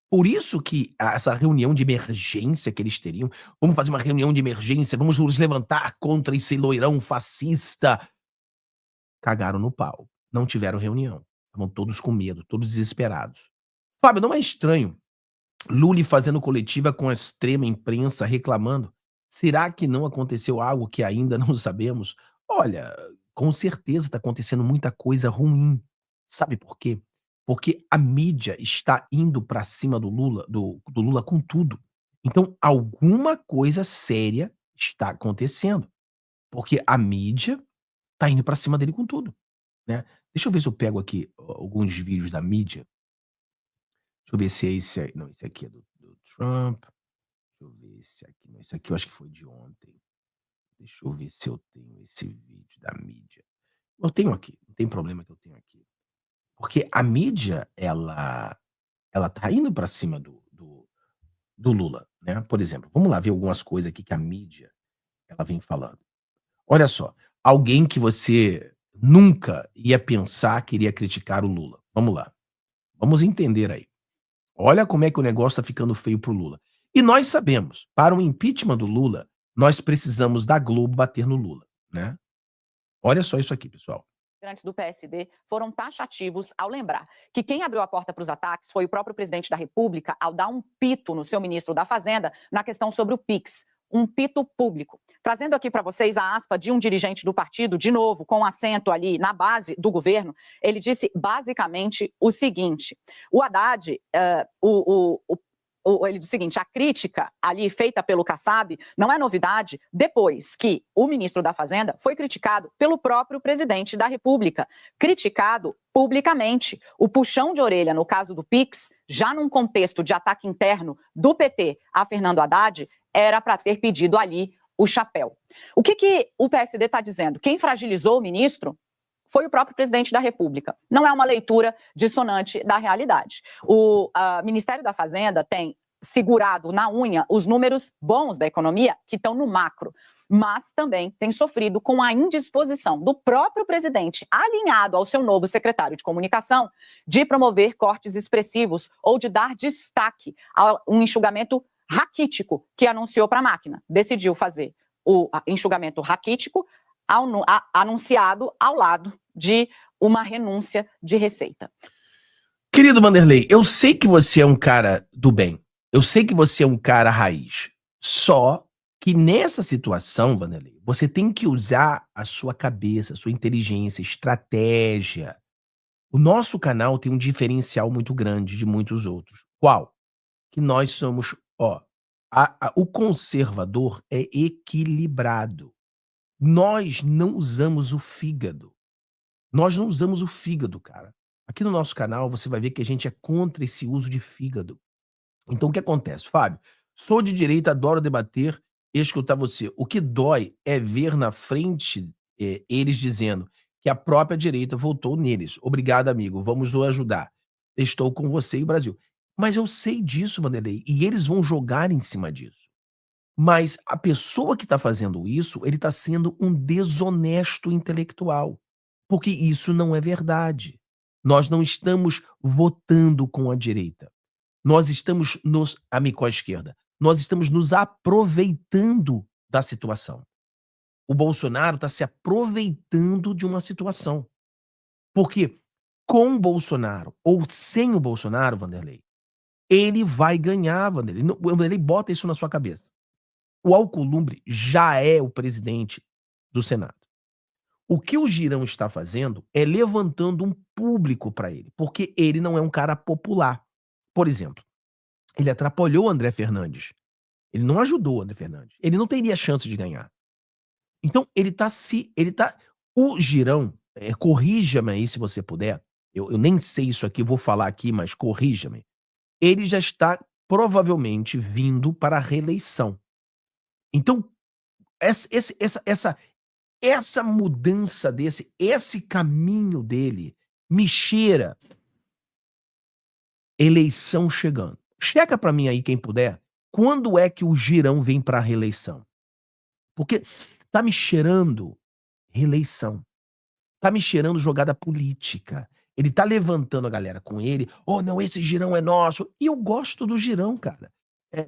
Por isso que essa reunião de emergência que eles teriam, vamos fazer uma reunião de emergência, vamos nos levantar contra esse loirão fascista. Cagaram no pau. Não tiveram reunião. Estavam todos com medo, todos desesperados. Fábio, não é estranho Lula fazendo coletiva com a extrema imprensa reclamando? Será que não aconteceu algo que ainda não sabemos? Olha, com certeza está acontecendo muita coisa ruim. Sabe por quê? Porque a mídia está indo para cima do Lula com tudo. Então, alguma coisa séria está acontecendo. Porque a mídia está indo para cima dele com tudo, né? Deixa eu ver se eu pego aqui alguns vídeos da mídia. Deixa eu ver se é esse aí. Não, esse aqui é do Trump. Deixa eu ver esse aqui. Não, esse aqui eu acho que foi de ontem. Deixa eu ver se eu tenho esse vídeo da mídia. Eu tenho aqui, não tem problema que eu tenho aqui. Porque a mídia, ela tá indo para cima do Lula, né? Por exemplo, vamos lá ver algumas coisas aqui que a mídia ela vem falando. Olha só, alguém que você nunca ia pensar que iria criticar o Lula. Vamos lá. Vamos entender aí. Olha como é que o negócio está ficando feio pro Lula. E nós sabemos, para o impeachment do Lula, nós precisamos da Globo bater no Lula, né? Olha só isso aqui, pessoal. Integrantes do PSD foram taxativos ao lembrar que quem abriu a porta para os ataques foi o próprio presidente da República ao dar um pito no seu ministro da Fazenda na questão sobre o PIX, um pito público. Trazendo aqui para vocês a aspa de um dirigente do partido, de novo, com assento ali na base do governo, ele disse basicamente o seguinte: o Haddad, ele diz o seguinte: a crítica ali feita pelo Kassab não é novidade depois que o ministro da Fazenda foi criticado pelo próprio presidente da República, criticado publicamente. O puxão de orelha no caso do PIX, já num contexto de ataque interno do PT a Fernando Haddad, era para ter pedido ali o chapéu. O que o PSD está dizendo? Quem fragilizou o ministro foi o próprio presidente da República. Não é uma leitura dissonante da realidade. O Ministério da Fazenda tem segurado na unha os números bons da economia que estão no macro, mas também tem sofrido com a indisposição do próprio presidente, alinhado ao seu novo secretário de comunicação, de promover cortes expressivos ou de dar destaque a um enxugamento raquítico que anunciou para a máquina. Decidiu fazer o enxugamento raquítico anunciado ao lado de uma renúncia de receita. Querido Vanderlei, eu sei que você é um cara do bem. Eu sei que você é um cara raiz. Só que nessa situação, Vanderlei, você tem que usar a sua cabeça, a sua inteligência, estratégia. O nosso canal tem um diferencial muito grande de muitos outros. Qual? Que nós somos, o conservador é equilibrado. Nós não usamos o fígado. Nós não usamos o fígado, cara. Aqui no nosso canal você vai ver que a gente é contra esse uso de fígado. Então o que acontece, Fábio? Sou de direita, adoro debater e escutar você. O que dói é ver na frente eles dizendo que a própria direita votou neles. Obrigado, amigo. Vamos nos ajudar. Estou com você e o Brasil. Mas eu sei disso, Vanderlei, e eles vão jogar em cima disso. Mas a pessoa que está fazendo isso, ele está sendo um desonesto intelectual. Porque isso não é verdade. Nós não estamos votando com a direita. Nós estamos com a esquerda. Nós estamos nos aproveitando da situação. o Bolsonaro está se aproveitando de uma situação. Porque com o Bolsonaro ou sem o Bolsonaro, Vanderlei, ele vai ganhar, Vanderlei. O Vanderlei bota isso na sua cabeça. O Alcolumbre já é o presidente do Senado. O que o Girão está fazendo é levantando um público para ele, porque ele não é um cara popular. Por exemplo, ele atrapalhou o André Fernandes. Ele não ajudou o André Fernandes. Ele não teria chance de ganhar. Então, o Girão, corrija-me aí se você puder, eu nem sei isso aqui, vou falar aqui, mas corrija-me. Ele já está provavelmente vindo para a reeleição. Então, essa mudança esse caminho dele, me cheira eleição chegando. Checa para mim aí, quem puder, quando é que o Girão vem para a reeleição? Porque tá me cheirando reeleição. Tá me cheirando jogada política. Ele tá levantando a galera com ele. Oh, não, esse Girão é nosso. E eu gosto do Girão, cara.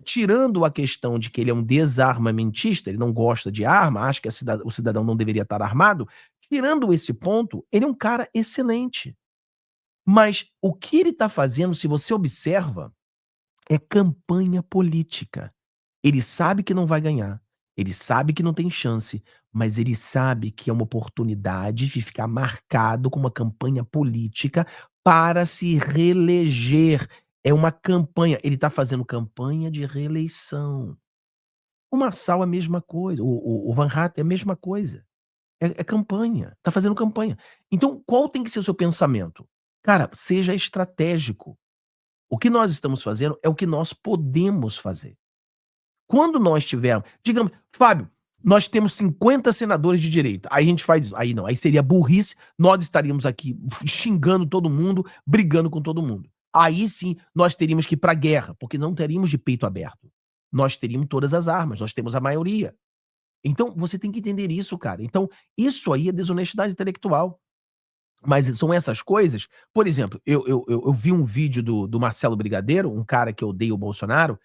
Tirando a questão de que ele é um desarmamentista, ele não gosta de arma, acha que o cidadão não deveria estar armado. Tirando esse ponto, ele é um cara excelente. Mas o que ele tá fazendo, se você observa, é campanha política. Ele sabe que não vai ganhar. Ele sabe que não tem chance, mas ele sabe que é uma oportunidade de ficar marcado com uma campanha política para se reeleger. É uma campanha. Ele está fazendo campanha de reeleição. O Marçal é a mesma coisa. O Van Hatten é a mesma coisa. É campanha. Está fazendo campanha. Então, qual tem que ser o seu pensamento? Cara, seja estratégico. O que nós estamos fazendo é o que nós podemos fazer. Quando nós tivermos, digamos, Fábio, nós temos 50 senadores de direita. Aí a gente faz isso. Aí não, aí seria burrice. Nós estaríamos aqui xingando todo mundo, brigando com todo mundo. Aí sim, nós teríamos que ir pra guerra, porque não teríamos de peito aberto. Nós teríamos todas as armas, nós temos a maioria. Então, você tem que entender isso, cara. Então, isso aí é desonestidade intelectual. Mas são essas coisas. Por exemplo, eu vi um vídeo do Marcelo Brigadeiro, um cara que odeia o Bolsonaro,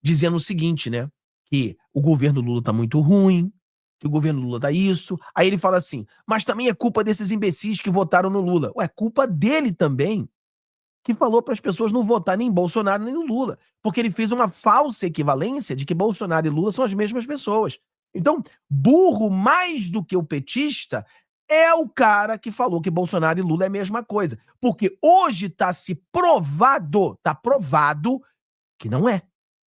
dizendo o seguinte, né? Que o governo Lula tá muito ruim, que o governo Lula tá isso. Aí ele fala assim, mas também é culpa desses imbecis que votaram no Lula. Ué, é culpa dele também, que falou para as pessoas não votar nem em Bolsonaro nem no Lula. Porque ele fez uma falsa equivalência de que Bolsonaro e Lula são as mesmas pessoas. Então, burro mais do que o petista é o cara que falou que Bolsonaro e Lula é a mesma coisa. Porque hoje tá provado que não é.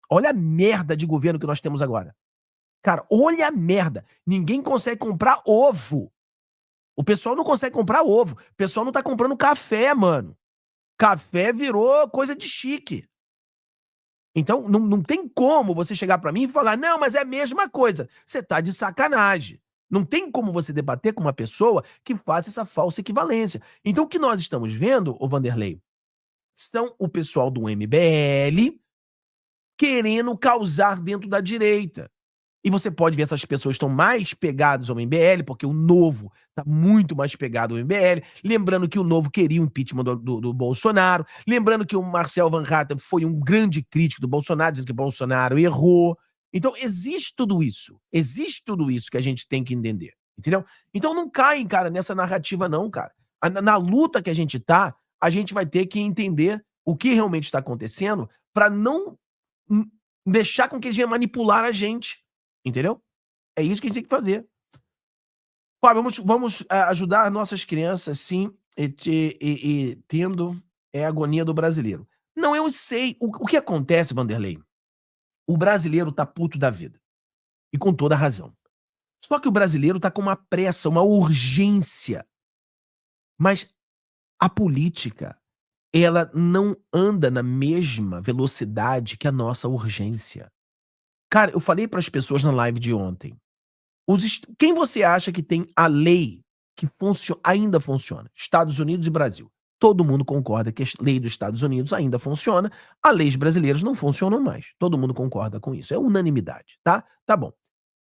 Olha a merda de governo que nós temos agora. Cara, olha a merda. Ninguém consegue comprar ovo. O pessoal não consegue comprar ovo. O pessoal não tá comprando café, mano. Café virou coisa de chique. Então, não tem como você chegar pra mim e falar, não, mas é a mesma coisa. Você tá de sacanagem. Não tem como você debater com uma pessoa que faça essa falsa equivalência. Então, o que nós estamos vendo, ô Vanderlei, são o pessoal do MBL querendo causar dentro da direita. E você pode ver essas pessoas estão mais pegadas ao MBL, porque o Novo está muito mais pegado ao MBL. Lembrando que o Novo queria o impeachment do Bolsonaro. Lembrando que o Marcel Van Hatten foi um grande crítico do Bolsonaro, dizendo que o Bolsonaro errou. Então, existe tudo isso. Existe tudo isso que a gente tem que entender. Entendeu? Então, não caem, cara, nessa narrativa, não, cara. Na luta que a gente tá, a gente vai ter que entender o que realmente está acontecendo para não deixar com que eles venham manipular a gente. Entendeu? É isso que a gente tem que fazer. Pá, vamos ajudar nossas crianças, sim, e tendo a agonia do brasileiro. Não, eu sei. O que acontece, Vanderlei? O brasileiro tá puto da vida. E com toda razão. Só que o brasileiro tá com uma pressa, uma urgência. Mas a política, ela não anda na mesma velocidade que a nossa urgência. Cara, eu falei para as pessoas na live de ontem. Quem você acha que tem a lei que ainda funciona? Estados Unidos e Brasil. Todo mundo concorda que a lei dos Estados Unidos ainda funciona. As leis brasileiras não funcionam mais. Todo mundo concorda com isso. É unanimidade, tá? Tá bom.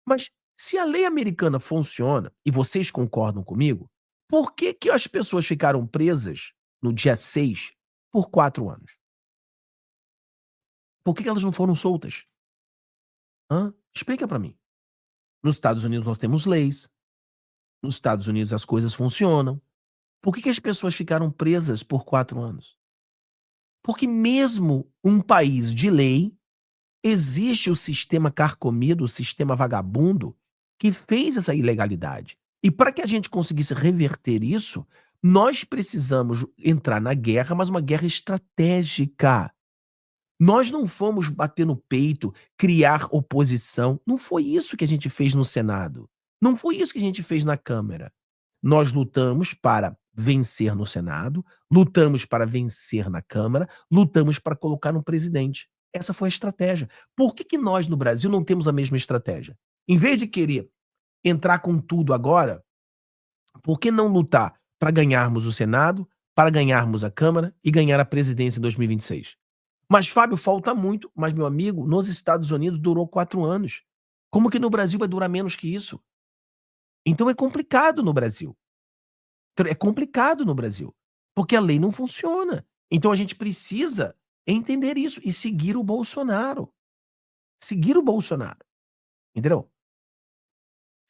Mas se a lei americana funciona, e vocês concordam comigo, por que que as pessoas ficaram presas no dia 6 por 4 anos? Por que que elas não foram soltas? Explica pra mim. Nos Estados Unidos nós temos leis. Nos Estados Unidos as coisas funcionam. Por que as pessoas ficaram presas por 4 anos? Porque mesmo um país de lei, existe o sistema carcomido, o sistema vagabundo, que fez essa ilegalidade. E para que a gente conseguisse reverter isso, nós precisamos entrar na guerra, mas uma guerra estratégica. Nós não fomos bater no peito, criar oposição. Não foi isso que a gente fez no Senado. Não foi isso que a gente fez na Câmara. Nós lutamos para vencer no Senado, lutamos para vencer na Câmara, lutamos para colocar um presidente. Essa foi a estratégia. Por que nós no Brasil não temos a mesma estratégia? Em vez de querer entrar com tudo agora, por que não lutar para ganharmos o Senado, para ganharmos a Câmara e ganhar a presidência em 2026? Mas, Fábio, falta muito. Mas, meu amigo, nos Estados Unidos durou 4 anos. Como que no Brasil vai durar menos que isso? Então é complicado no Brasil. É complicado no Brasil. Porque a lei não funciona. Então a gente precisa entender isso e seguir o Bolsonaro. Seguir o Bolsonaro. Entendeu?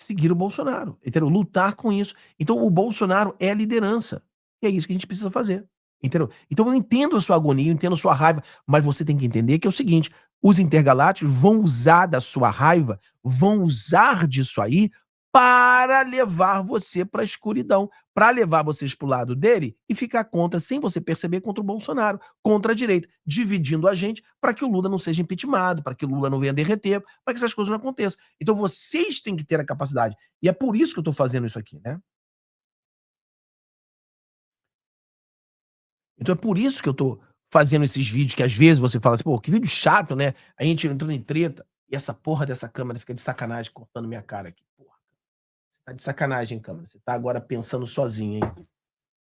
Seguir o Bolsonaro. Entendeu? Lutar com isso. Então o Bolsonaro é a liderança. E é isso que a gente precisa fazer. Entendeu? Então eu entendo a sua agonia, eu entendo a sua raiva, mas você tem que entender que é o seguinte, os intergalácticos vão usar da sua raiva, vão usar disso aí para levar você para a escuridão, para levar vocês para o lado dele e ficar contra, sem você perceber, contra o Bolsonaro, contra a direita, dividindo a gente para que o Lula não seja impeachmentado, para que o Lula não venha derreter, para que essas coisas não aconteçam. Então vocês têm que ter a capacidade. E é por isso que eu estou fazendo isso aqui, né? Então é por isso que eu tô fazendo esses vídeos que às vezes você fala assim, pô, que vídeo chato, né? A gente entrando em treta e essa porra dessa câmera fica de sacanagem cortando minha cara aqui. Porra, você tá de sacanagem, câmera. Você tá agora pensando sozinho, hein?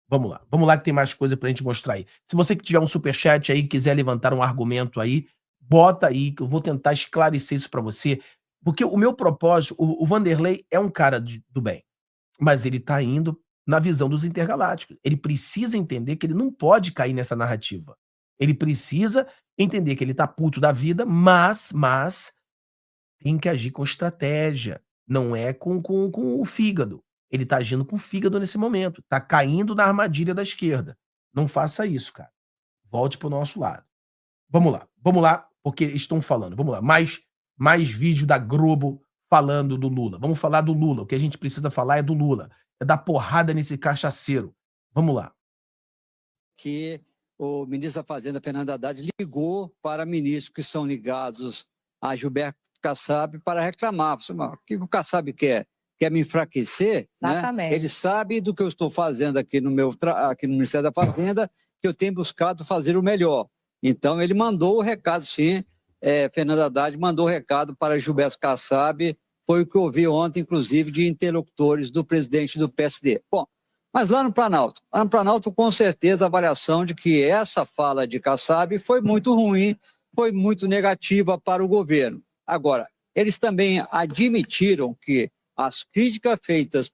Vamos lá que tem mais coisa pra gente mostrar aí. Se você que tiver um superchat aí, quiser levantar um argumento aí, bota aí que eu vou tentar esclarecer isso pra você. Porque o meu propósito, o Vanderlei é um cara do bem, mas ele tá indo na visão dos intergalácticos. Ele precisa entender que ele não pode cair nessa narrativa. Ele precisa entender que ele tá puto da vida, mas tem que agir com estratégia. Não é com o fígado. Ele tá agindo com o fígado nesse momento. Tá caindo na armadilha da esquerda. Não faça isso, cara. Volte pro nosso lado. Vamos lá, porque estão falando. Vamos lá, mais vídeo da Globo falando do Lula. Vamos falar do Lula. O que a gente precisa falar é do Lula. É dar porrada nesse cachaceiro. Vamos lá. Que o ministro da Fazenda, Fernando Haddad, ligou para ministros que são ligados a Gilberto Kassab para reclamar. O que o Kassab quer? Quer me enfraquecer? Exatamente. Né? Ele sabe do que eu estou fazendo aqui no Ministério da Fazenda, que eu tenho buscado fazer o melhor. Então, ele mandou o recado, sim. Fernando Haddad mandou o recado para Gilberto Kassab. Foi o que eu ouvi ontem, inclusive, de interlocutores do presidente do PSD. Bom, mas lá no Planalto, com certeza, a avaliação de que essa fala de Kassab foi muito ruim, foi muito negativa para o governo. Agora, eles também admitiram que as críticas feitas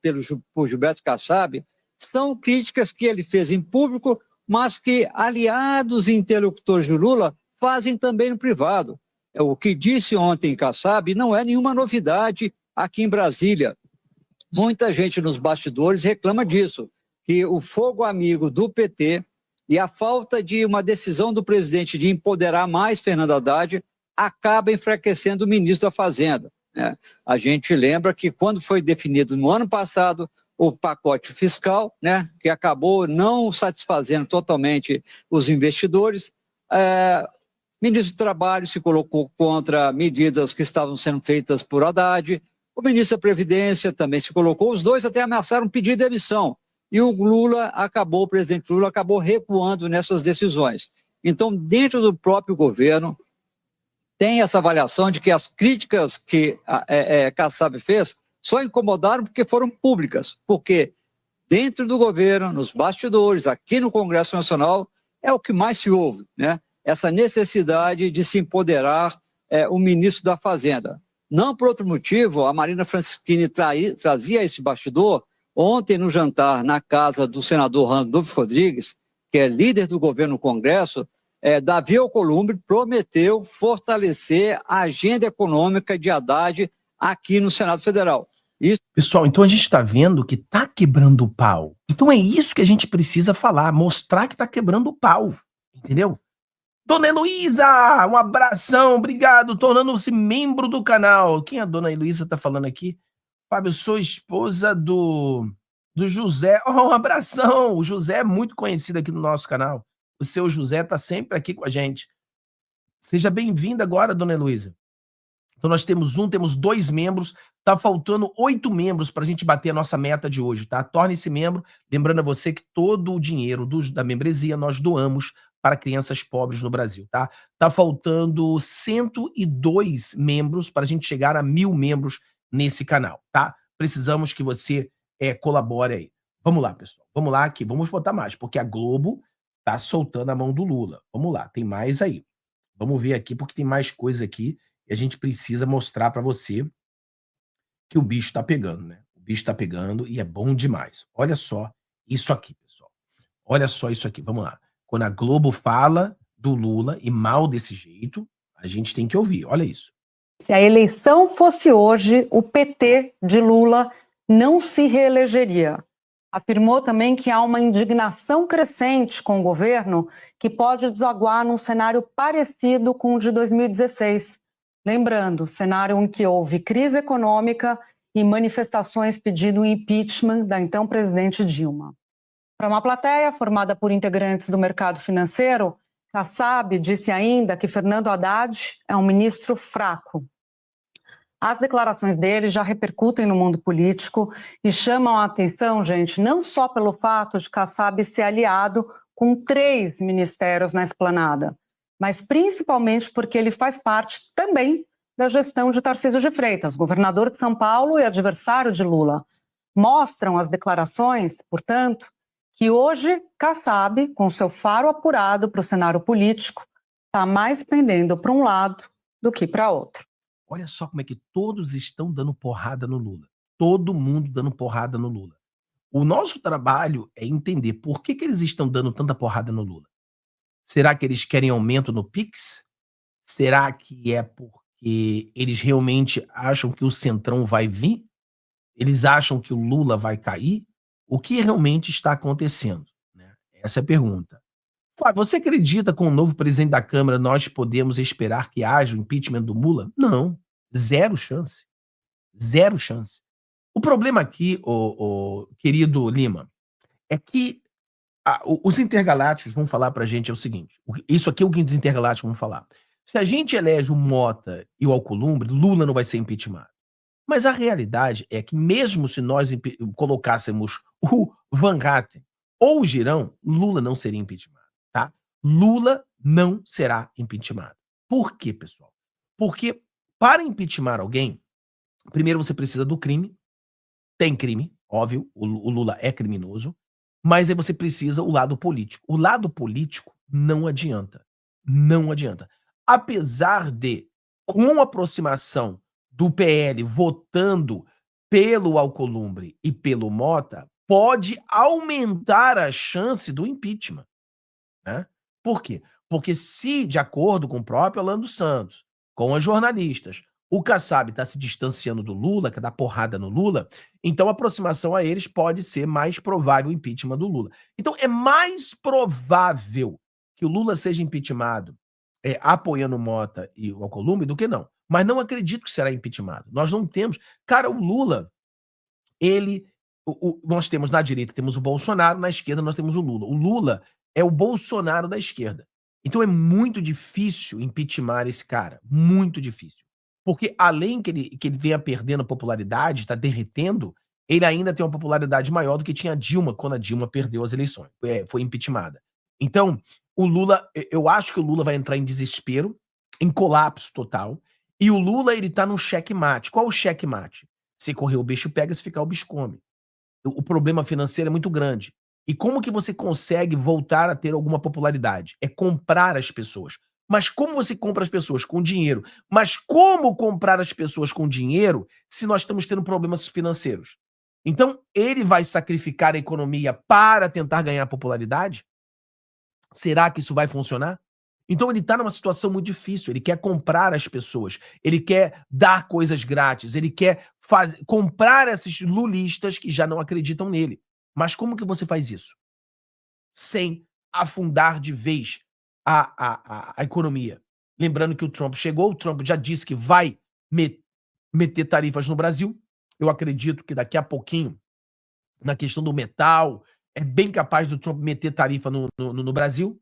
por Gilberto Kassab são críticas que ele fez em público, mas que aliados e interlocutores do Lula fazem também no privado. O que disse ontem Kassab não é nenhuma novidade aqui em Brasília. Muita gente nos bastidores reclama disso, que o fogo amigo do PT e a falta de uma decisão do presidente de empoderar mais Fernando Haddad acaba enfraquecendo o ministro da Fazenda. Né? A gente lembra que quando foi definido no ano passado o pacote fiscal, né, que acabou não satisfazendo totalmente os investidores, o ministro do Trabalho se colocou contra medidas que estavam sendo feitas por Haddad, o ministro da Previdência também se colocou, os dois até ameaçaram pedir demissão. E o presidente Lula acabou recuando nessas decisões. Então, dentro do próprio governo, tem essa avaliação de que as críticas que Kassab fez só incomodaram porque foram públicas, porque dentro do governo, nos bastidores, aqui no Congresso Nacional, é o que mais se ouve, né? Essa necessidade de se empoderar o ministro da Fazenda. Não por outro motivo, a Marina Franceschini trazia esse bastidor ontem no jantar na casa do senador Randolfo Rodrigues, que é líder do governo no Congresso. Davi Alcolumbre prometeu fortalecer a agenda econômica de Haddad aqui no Senado Federal. Isso... Pessoal, então a gente está vendo que está quebrando o pau. Então é isso que a gente precisa falar, mostrar que está quebrando o pau, entendeu? Dona Heloísa, um abração, obrigado, tornando-se membro do canal. Quem a Dona Heloísa está falando aqui? Fábio, sou esposa do José. Oh, um abração, o José é muito conhecido aqui no nosso canal. O seu José está sempre aqui com a gente. Seja bem-vinda agora, Dona Heloísa. Então nós temos temos 2 membros, tá faltando 8 membros para a gente bater a nossa meta de hoje, tá? Torne-se membro, lembrando a você que todo o dinheiro da membresia nós doamos para crianças pobres no Brasil, tá? Tá faltando 102 membros para a gente chegar a 1000 membros nesse canal, tá? Precisamos que você colabore aí. Vamos lá, pessoal, vamos lá aqui, vamos votar mais, porque a Globo tá soltando a mão do Lula. Vamos lá, tem mais aí. Vamos ver aqui, porque tem mais coisa aqui. E a gente precisa mostrar para você que o bicho tá pegando, né? O bicho tá pegando e é bom demais. Olha só isso aqui, pessoal. Olha só isso aqui. Vamos lá. Quando a Globo fala do Lula e mal desse jeito, a gente tem que ouvir. Olha isso. Se a eleição fosse hoje, o PT de Lula não se reelegeria. Afirmou também que há uma indignação crescente com o governo que pode desaguar num cenário parecido com o de 2016. Lembrando, cenário em que houve crise econômica e manifestações pedindo o impeachment da então presidente Dilma. Para uma plateia formada por integrantes do mercado financeiro, Kassab disse ainda que Fernando Haddad é um ministro fraco. As declarações dele já repercutem no mundo político e chamam a atenção, gente, não só pelo fato de Kassab ser aliado com 3 ministérios na esplanada, mas principalmente porque ele faz parte também da gestão de Tarcísio de Freitas, governador de São Paulo e adversário de Lula. Mostram as declarações, portanto, que hoje Kassab, com seu faro apurado para o cenário político, está mais pendendo para um lado do que para outro. Olha só como é que todos estão dando porrada no Lula. Todo mundo dando porrada no Lula. O nosso trabalho é entender por que eles estão dando tanta porrada no Lula. Será que eles querem aumento no Pix? Será que é porque eles realmente acham que o Centrão vai vir? Eles acham que o Lula vai cair? O que realmente está acontecendo? Né? Essa é a pergunta. Fábio, você acredita que com o novo presidente da Câmara nós podemos esperar que haja o impeachment do Lula? Não. Zero chance. Zero chance. O problema aqui, o querido Lima, é que os intergalácticos vão falar pra gente é o seguinte, isso aqui é o que os intergalácticos vão falar. Se a gente elege o Mota e o Alcolumbre, Lula não vai ser impeachmentado. Mas a realidade é que mesmo se nós colocássemos o Van Hatten ou o Girão, Lula não seria impeachmentado, tá? Lula não será impeachmentado. Por quê, pessoal? Porque para impeachmentar alguém, primeiro você precisa do crime, tem crime, óbvio, o Lula é criminoso, mas aí você precisa o lado político. O lado político não adianta. Não adianta. Apesar de, com a aproximação do PL votando pelo Alcolumbre e pelo Mota, pode aumentar a chance do impeachment. Né? Por quê? Porque se, de acordo com o próprio Alan dos Santos, com as jornalistas, o Kassab está se distanciando do Lula, quer dar porrada no Lula, então a aproximação a eles pode ser mais provável o impeachment do Lula. Então é mais provável que o Lula seja impeachmentado apoiando o Mota e o Alcolumbre do que não. Mas não acredito que será impeachmentado. Nós não temos... Cara, o Lula, nós temos na direita, temos o Bolsonaro, na esquerda nós temos o Lula. O Lula é o Bolsonaro da esquerda. Então é muito difícil impeachmentar esse cara. Muito difícil. Porque além que ele venha perdendo popularidade, está derretendo, ele ainda tem uma popularidade maior do que tinha a Dilma, quando a Dilma perdeu as eleições, foi impeachmentada. Então, o Lula, eu acho que o Lula vai entrar em desespero, em colapso total, e o Lula, ele tá no checkmate. Qual o checkmate? Se correr o bicho pega, se ficar o bicho come. O problema financeiro é muito grande. E como que você consegue voltar a ter alguma popularidade? É comprar as pessoas. Mas como você compra as pessoas? Com dinheiro. Mas como comprar as pessoas com dinheiro se nós estamos tendo problemas financeiros? Então, ele vai sacrificar a economia para tentar ganhar popularidade? Será que isso vai funcionar? Então ele está numa situação muito difícil, ele quer comprar as pessoas, ele quer dar coisas grátis, ele quer comprar esses lulistas que já não acreditam nele. Mas como que você faz isso? Sem afundar de vez a economia. Lembrando que o Trump chegou, o Trump já disse que vai meter tarifas no Brasil. Eu acredito que daqui a pouquinho, na questão do metal, é bem capaz do Trump meter tarifa no Brasil.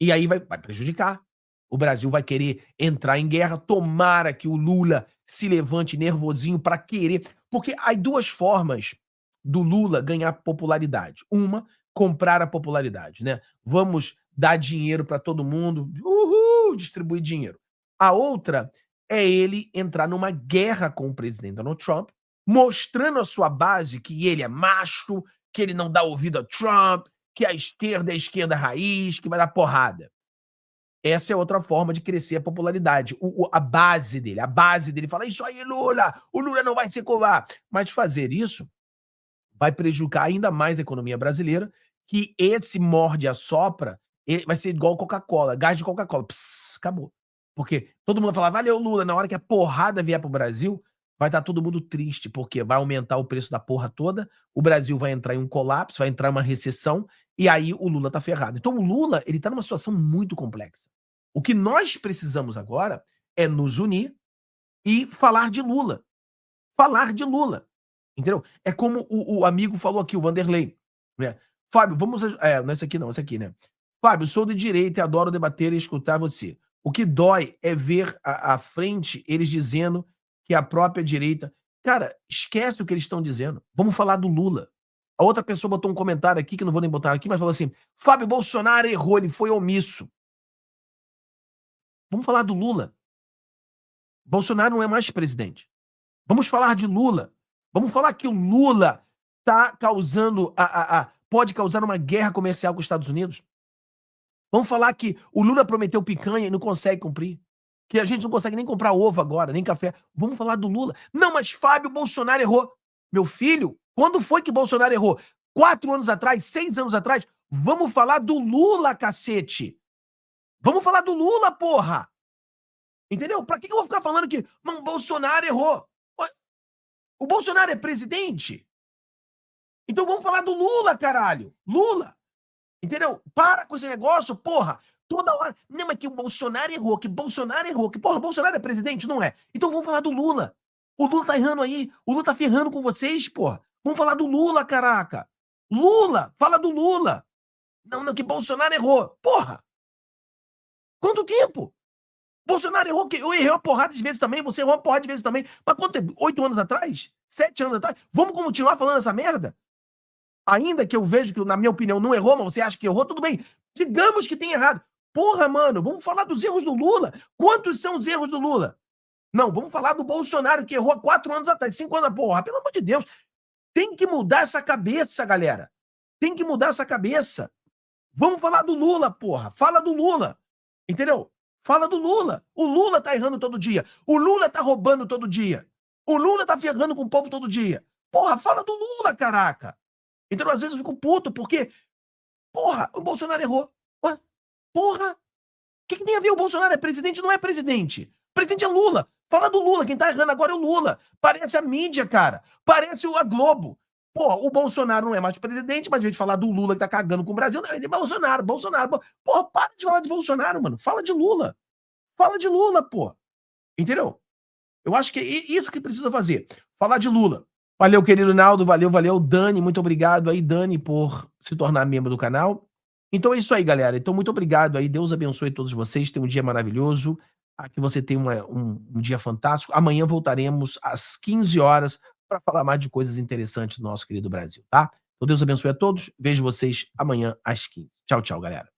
E aí vai prejudicar. O Brasil vai querer entrar em guerra. Tomara que o Lula se levante nervosinho para querer. Porque há duas formas do Lula ganhar popularidade. Uma, comprar a popularidade, né? Vamos dar dinheiro para todo mundo. Uhul! Distribuir dinheiro. A outra é ele entrar numa guerra com o presidente Donald Trump, mostrando a sua base que ele é macho, que ele não dá ouvido a Trump, que a esquerda é a esquerda raiz, que vai dar porrada. Essa é outra forma de crescer a popularidade. A base dele fala, isso aí, Lula, o Lula não vai se covar. Mas fazer isso vai prejudicar ainda mais a economia brasileira, que esse morde-a-sopra vai ser igual Coca-Cola, gás de Coca-Cola. Acabou. Porque todo mundo vai falar, valeu, Lula, na hora que a porrada vier pro Brasil, vai estar todo mundo triste, porque vai aumentar o preço da porra toda, o Brasil vai entrar em um colapso, vai entrar em uma recessão, e aí o Lula tá ferrado. Então o Lula, ele tá numa situação muito complexa. O que nós precisamos agora é nos unir e falar de Lula. Falar de Lula. Entendeu? É como o amigo falou aqui, o Vanderlei, né? Fábio, vamos... não é esse aqui não, esse aqui, né? Fábio, sou de direita e adoro debater e escutar você. O que dói é ver à frente eles dizendo que a própria direita... Cara, esquece o que eles estão dizendo. Vamos falar do Lula. A outra pessoa botou um comentário aqui, que eu não vou nem botar aqui, mas falou assim, Fábio, Bolsonaro errou, ele foi omisso. Vamos falar do Lula. Bolsonaro não é mais presidente. Vamos falar de Lula. Vamos falar que o Lula está causando... pode causar uma guerra comercial com os Estados Unidos. Vamos falar que o Lula prometeu picanha e não consegue cumprir. Que a gente não consegue nem comprar ovo agora, nem café. Vamos falar do Lula. Não, mas Fábio, Bolsonaro errou. Meu filho, quando foi que Bolsonaro errou? 4 anos atrás, 6 anos atrás? Vamos falar do Lula, cacete. Vamos falar do Lula, porra. Entendeu? Pra que eu vou ficar falando que o Bolsonaro errou? O Bolsonaro é presidente? Então vamos falar do Lula, caralho. Lula. Entendeu? Para com esse negócio, porra. Toda hora. Não, mas que o Bolsonaro errou, que Bolsonaro errou, que, porra, Bolsonaro é presidente? Não é. Então vamos falar do Lula. O Lula tá errando aí. O Lula tá ferrando com vocês, porra. Vamos falar do Lula, caraca. Lula. Fala do Lula. Não, que Bolsonaro errou. Porra. Quanto tempo? Bolsonaro errou, que eu errei uma porrada de vezes também, você errou uma porrada de vezes também. Mas quanto tempo? 8 anos atrás? 7 anos atrás? Vamos continuar falando essa merda? Ainda que eu vejo que, na minha opinião, não errou, mas você acha que errou, tudo bem. Digamos que tem errado. Porra, mano, vamos falar dos erros do Lula. Quantos são os erros do Lula? Não, vamos falar do Bolsonaro, que errou há 4 anos atrás, 5 anos, porra, pelo amor de Deus. Tem que mudar essa cabeça, galera. Tem que mudar essa cabeça. Vamos falar do Lula, porra. Fala do Lula. Entendeu? Fala do Lula. O Lula tá errando todo dia. O Lula tá roubando todo dia. O Lula tá ferrando com o povo todo dia. Porra, fala do Lula, caraca. Então, às vezes eu fico puto, porque, porra, o Bolsonaro errou. Ué? Porra, o que tem a ver? O Bolsonaro é presidente? Não é presidente. O presidente é Lula. Fala do Lula. Quem tá errando agora é o Lula. Parece a mídia, cara. Parece a Globo. Porra, o Bolsonaro não é mais presidente, mas a gente falar do Lula que tá cagando com o Brasil, não, ele é Bolsonaro. Porra, para de falar de Bolsonaro, mano. Fala de Lula. Fala de Lula, porra. Entendeu? Eu acho que é isso que precisa fazer. Falar de Lula. Valeu, querido Naldo. Valeu. Dani, muito obrigado aí, Dani, por se tornar membro do canal. Então é isso aí, galera. Então, muito obrigado aí. Deus abençoe todos vocês. Tenham um dia maravilhoso. Que você tenha um dia fantástico. Amanhã voltaremos às 15 horas para falar mais de coisas interessantes do nosso querido Brasil, tá? Então, Deus abençoe a todos. Vejo vocês amanhã às 15. Tchau, galera.